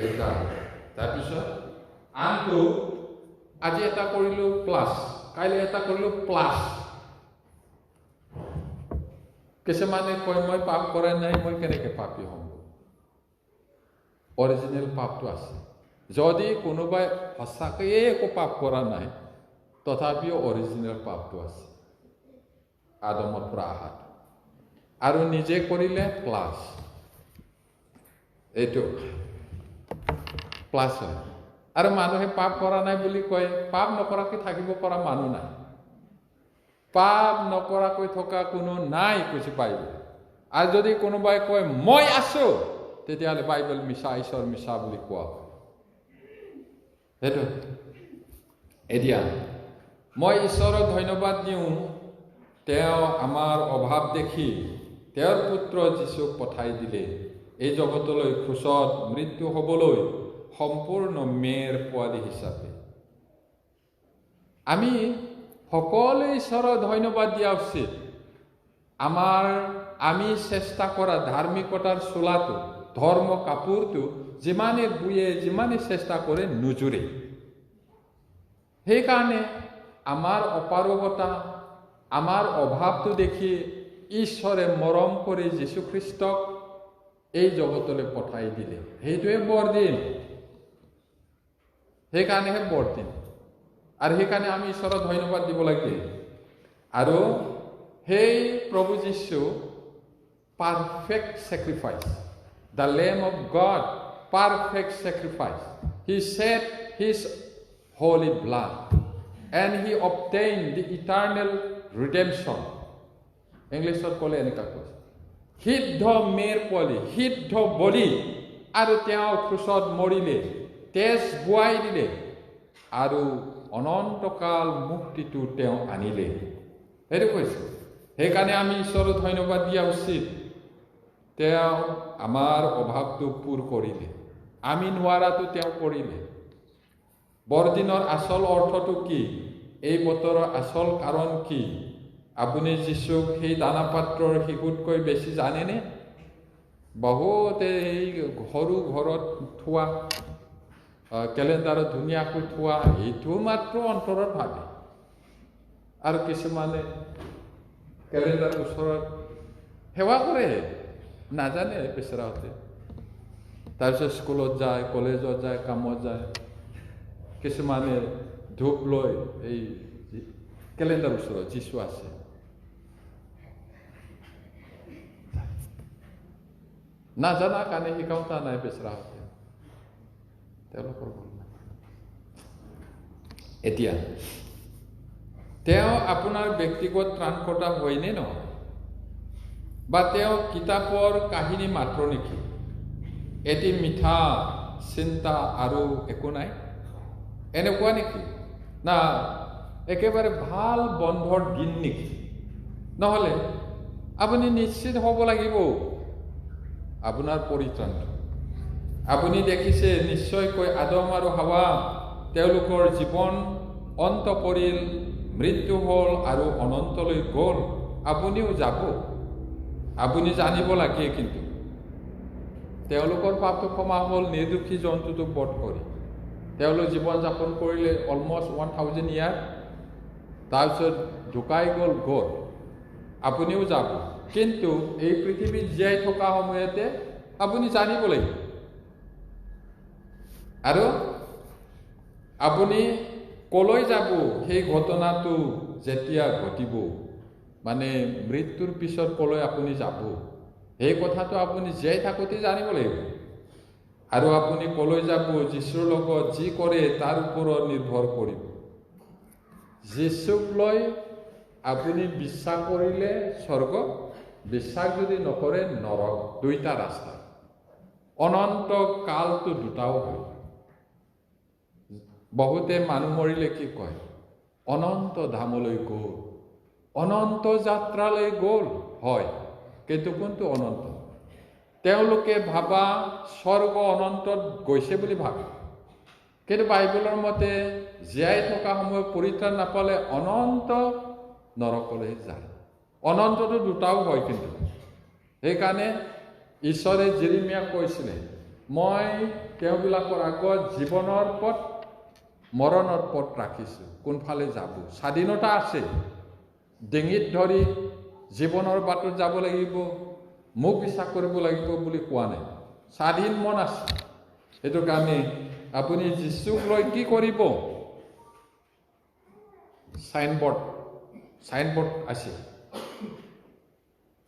A: এটা, তাৰপিছত আনটো আজি এটা কৰিলোঁ প্লাছ, কাইলৈ এটা কৰিলোঁ প্লাছ। কিছুমানে কয় মই পাপ কৰা নাই, মই কেনেকৈ পাপী হ'ম? অৰিজিনেল পাপটো আছে। যদি কোনোবাই সঁচাকৈয়ে একো পাপ কৰা নাই, তথাপিও অৰিজিনেল পাপটো আছে, আদমৰ পৰা আহাত। আৰু নিজে কৰিলে প্লাছ, এইটো প্লাছ হয়। আৰু মানুহে পাপ কৰা নাই বুলি কয়, পাপ নকৰাকৈ থাকিব পৰা মানুহ নাই। পাপ নকৰাকৈ থকা কোনো নাই কৈছে বাইবেল। আৰু যদি কোনোবাই কয় মই আছো, তেতিয়াহ'লে বাইবেল মিছা, ঈশ্বৰ মিছা বুলি কোৱা হয়। সেইটো এতিয়া মই ঈশ্বৰক ধন্যবাদ দিওঁ, তেওঁ আমাৰ অভাৱ দেখি তেওঁৰ পুত্ৰ যীশুক পঠাই দিলে এই জগতলৈ ক্ৰুচত মৃত্যু হ'বলৈ, সম্পূৰ্ণ মেৰ পোৱালি হিচাপে। আমি সকলোৱে ঈশ্বৰক ধন্যবাদ দিয়া উচিত। আমি চেষ্টা কৰা ধাৰ্মিকতাৰ চোলাটো, ধৰ্ম কাপোৰটো যিমানে বুয়ে, যিমানে চেষ্টা কৰে নুজুৰে। সেইকাৰণে আমাৰ অপাৰগতা, আমাৰ অভাৱটো দেখি ঈশ্বৰে মৰম কৰি যীশুখ্ৰীষ্টক এই জগতলৈ পঠাই দিলে। সেইটোৱে বৰদিন, সেইকাৰণেহে বৰদিন। আৰু সেইকাৰণে আমি ঈশ্বৰক ধন্যবাদ দিব লাগে। আৰু সেই প্ৰভু যীশু পাৰফেক্ট চেক্ৰিফাইচ, দ্য লেম of god, perfect sacrifice. He shed his holy blood and he obtained the eternal redemption. ইংলিছত ক'লে এনেকুৱা কৈছে, সিদ্ধ মেৰ পোৱালি, সিদ্ধ বলি, আৰু তেওঁ ক্ৰুচত মৰিলে, তেজ বোৱাই দিলে, আৰু অনন্তকাল মুক্তিটো তেওঁ আনিলে। সেইটো কৈছে। সেইকাৰণে আমি ঈশ্বৰক ধন্যবাদ দিয়া উচিত। তেওঁ আমাৰ অভাৱটো পূৰ কৰিলে, আমি নোৱাৰাটো তেওঁ কৰিলে। বৰদিনৰ আচল অৰ্থটো কি? এই বতৰৰ আচল কাৰণ কি? আপুনি যীশুক সেই দানা পাত্ৰৰ শিশুতকৈ বেছি জানেনে? বহুতে এই সৰু ঘৰত থোৱা, কেলেণ্ডাৰত ধুনীয়াকৈ থোৱা, এইটো মাত্ৰ অন্তৰত ভাবে। আৰু কিছুমানে কেলেণ্ডাৰৰ ওচৰত সেৱা কৰে, নাজানে বেচেৰাহঁতে। তাৰপিছত স্কুলত যায়, কলেজত যায়, কামত যায়। কিছুমানে ধূপ লৈ এই কেলেণ্ডাৰৰ ওচৰত যীশু আছে, নাজানা কাৰণে শিকাওঁতা নাই বেচেৰাহঁতে, তেওঁলোকৰ ভুল নাই। এতিয়া তেওঁ আপোনাৰ ব্যক্তিগত ত্ৰাণকৰ্তা হয়নে নহয়? বা তেওঁ কিতাপৰ কাহিনী মাত্ৰ নেকি? এটি মিঠা চিন্তা আৰু একো নাই, এনেকুৱা নেকি? না একেবাৰে ভাল বন্ধৰ দিন নেকি? নহ'লে আপুনি নিশ্চিত হ'ব লাগিব আপোনাৰ পৰিত্ৰাণটো। আপুনি দেখিছে নিশ্চয়কৈ আদম আৰু হাৱা, তেওঁলোকৰ জীৱন অন্ত পৰিল, মৃত্যু হ'ল আৰু অনন্তলৈ গ'ল। আপুনিও যাব, আপুনি জানিব লাগে। কিন্তু তেওঁলোকৰ পাপটো ক্ষমা হ'ল নিৰ্দোষী জন্তুটোক বধ কৰি। তেওঁলোক জীৱন যাপন কৰিলে অলমষ্ট 1000 ইয়াৰ, তাৰপিছত ঢুকাই গ'ল। আপুনিও যাব, কিন্তু এই পৃথিৱীত জীয়াই থকা সময়তে আপুনি জানিব লাগিব। আৰু আপুনি কলৈ যাব সেই ঘটনাটো যেতিয়া ঘটিব, মানে মৃত্যুৰ পিছত কলৈ আপুনি যাব, সেই কথাটো আপুনি জীয়াই থাকোঁতে জানিব লাগিব। আৰু আপুনি কলৈ যাব, যীশুৰ লগত যি কৰে তাৰ ওপৰত নিৰ্ভৰ কৰিব। যীশুক লৈ আপুনি বিশ্বাস কৰিলে স্বৰ্গ, বিশ্বাস যদি নকৰে নৰক। দুইটা ৰাস্তা, অনন্ত কালটো দুটাও হয়। বহুতে মানুহ মৰিলে কি কয়? অনন্ত ধামলৈ গ'ল, অনন্ত যাত্ৰালৈ গ'ল। হয়, কিন্তু কোনটো অনন্ত? তেওঁলোকে ভাবা স্বৰ্গ অনন্তত গৈছে বুলি ভাবে, কিন্তু বাইবেলৰ মতে জীয়াই থকা সময়ত পৰিত্ৰাণ নাপালে অনন্ত নৰকলৈ যায়। অনন্তটো দুটাও হয়। কিন্তু সেইকাৰণে ঈশ্বৰে জেৰেমিয়াক কৈছিলে, মই তেওঁবিলাকৰ আগত জীৱনৰ পথ মৰণৰ পথ ৰাখিছোঁ, কোনফালে যাব। স্বাধীনতা আছে, ডিঙিত ধৰি জীৱনৰ বাটত যাব লাগিব, মোক বিশ্বাস কৰিব লাগিব বুলি কোৱা নাই। স্বাধীন মন আছে। সেইটো কাৰণে আপুনি যীশুক লৈ কি কৰিব? চাইনবোৰ্ড আছে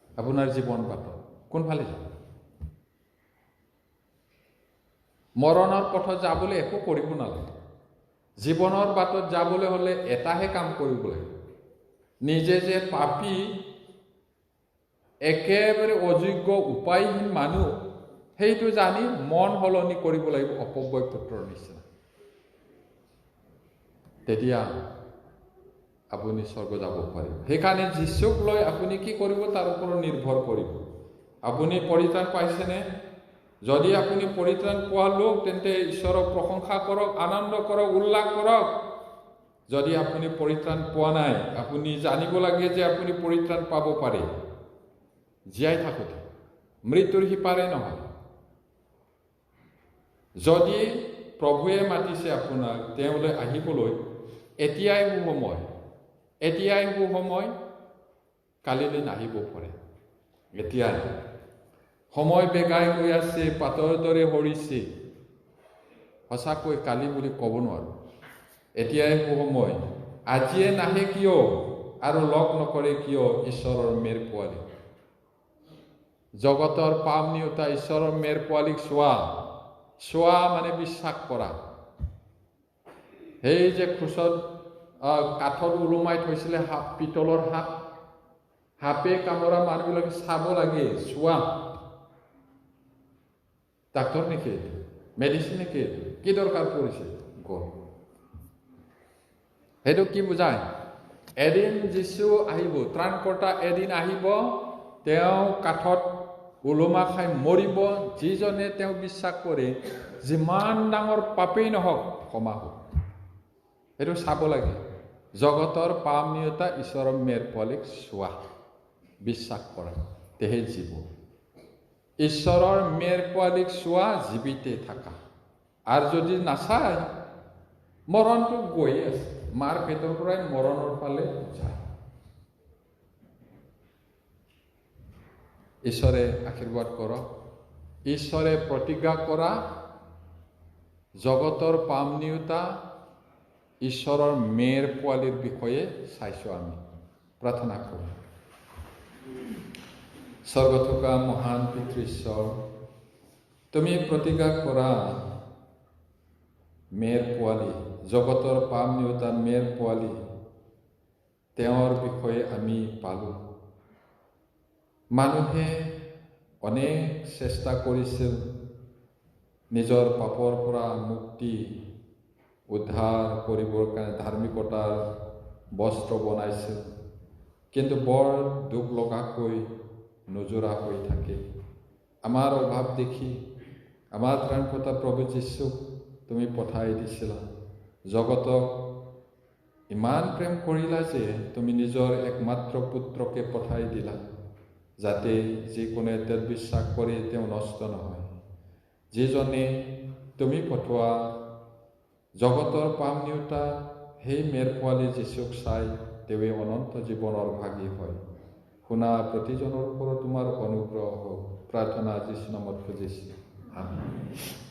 A: আপোনাৰ জীৱন বাটত, কোনফালে যাব? মৰণৰ পথত যাবলৈ একো কৰিব নালাগে। জীৱনৰ বাটত যাবলৈ হ'লে এটাহে কাম কৰিব লাগিব, নিজে যে পাপী, একেবাৰে অযোগ্য, উপায়হীন মানুহ, সেইটো জানি মন সলনি কৰিব লাগিব, অপব্যয় পুত্ৰৰ নিচিনা। তেতিয়া আপুনি স্বৰ্গ যাব পাৰিব। সেইকাৰণে যীশুক লৈ আপুনি কি কৰিব? তাৰ ওপৰত নিৰ্ভৰ কৰিব। আপুনি পৰিত্ৰাণ পাইছেনে? যদি আপুনি পৰিত্ৰাণ পোৱা লোক, তেন্তে ঈশ্বৰক প্ৰশংসা কৰক, আনন্দ কৰক, উল্লাস কৰক। যদি আপুনি পৰিত্ৰাণ পোৱা নাই, আপুনি জানিব লাগে যে আপুনি পৰিত্ৰাণ পাব পাৰে জীয়াই থাকোঁতে, মৃত্যুৰ সিপাৰে নহয়। যদি প্ৰভুৱে মাতিছে আপোনাক তেওঁলৈ আহিবলৈ, এতিয়াই সুসময়, কালিলৈ নাহিব পাৰে। এতিয়াই সময় বেগাই গৈ আছে, পাতৰ দৰে সৰিছে। সঁচাকৈ কালি বুলি ক'ব নোৱাৰোঁ, এতিয়াই সুসময়। আজিয়ে নাহে কিয় আৰু লগ নকৰে কিয় ঈশ্বৰৰ মেৰ পোৱালি? জগতৰ পাপ নিউতা ঈশ্বৰৰ মেৰ পোৱালিক চোৱা মানে বিশ্বাস কৰা। সেই যে ক্ৰুচত কাঠত ওলোমাই থৈছিলে পিতলৰ সাপে কামোৰা মানুহবিলাকে চাব লাগে, চোৱা। ডাক্তৰ নেকি? মেডিচিন নেকি? কি দৰকাৰ পৰিছে? গ'ল। সেইটো কি বুজায়? এদিন যীশু আহিব, ত্ৰাণকৰ্তা এদিন আহিব, তেওঁ কাঠত ওলোমা খাই মৰিব। যিজনে তেওঁ বিশ্বাস কৰে, যিমান ডাঙৰ পাপেই নহওক ক্ষমা হ'ব। সেইটো চাব লাগে। জগতৰ পাপ নিয়তা ঈশ্বৰৰ মেৰ পোৱালিক চোৱা, বিশ্বাস কৰা, তেহে জীৱ। ঈশ্বৰৰ মেৰ পোৱালিক চোৱা, জীৱিতে থাকা। আৰু যদি নাচায়, মৰণটো গৈ আছে, মাৰ পেটৰ পৰাই মৰণৰ ফালে যায়। ঈশ্বৰে আশীৰ্বাদ কৰক। ঈশ্বৰে প্ৰতিজ্ঞা কৰা জগতৰ পাপ নিয়তা ঈশ্বৰৰ মেৰ পোৱালিৰ বিষয়ে চাইছোঁ আমি। প্ৰাৰ্থনা কৰোঁ। স্বৰ্গত থকা মহান পিতৃ ঈশ্বৰ, তুমি প্ৰতিজ্ঞা কৰা মেৰ পোৱালি, জগতৰ পাপ নিয়তা মেৰ পোৱালি তেওঁৰ বিষয়ে আমি পালোঁ। মানুহে অনেক চেষ্টা কৰিছিল নিজৰ পাপৰ পৰা মুক্তি উদ্ধাৰ কৰিবৰ কাৰণে ধাৰ্মিকতাৰ বস্ত্ৰ বনাইছিল, কিন্তু বৰ দুখ লগাকৈ নোজোৰা হৈ থাকে। আমাৰ অভাৱ দেখি আমাৰ ত্ৰাণকৰ্তা প্ৰভু যীশুক তুমি পঠাই দিছিলা। জগতক ইমান প্ৰেম কৰিলা যে তুমি নিজৰ একমাত্ৰ পুত্ৰকে পঠাই দিলা, যাতে যিকোনে তেওঁত বিশ্বাস কৰি তেওঁ নষ্ট নহয়। যিজনে তুমি পঠোৱা জগতৰ পাপ নিউতা সেই মেৰ পোৱালী যীশুক চাই তেওঁৱে অনন্ত জীৱনৰ ভাগী হয়। শুনা প্ৰতিজনৰ ওপৰত তোমাৰ অনুগ্ৰহ হওক, প্ৰাৰ্থনা যীশু নামত খুজিছোঁ। আমেন।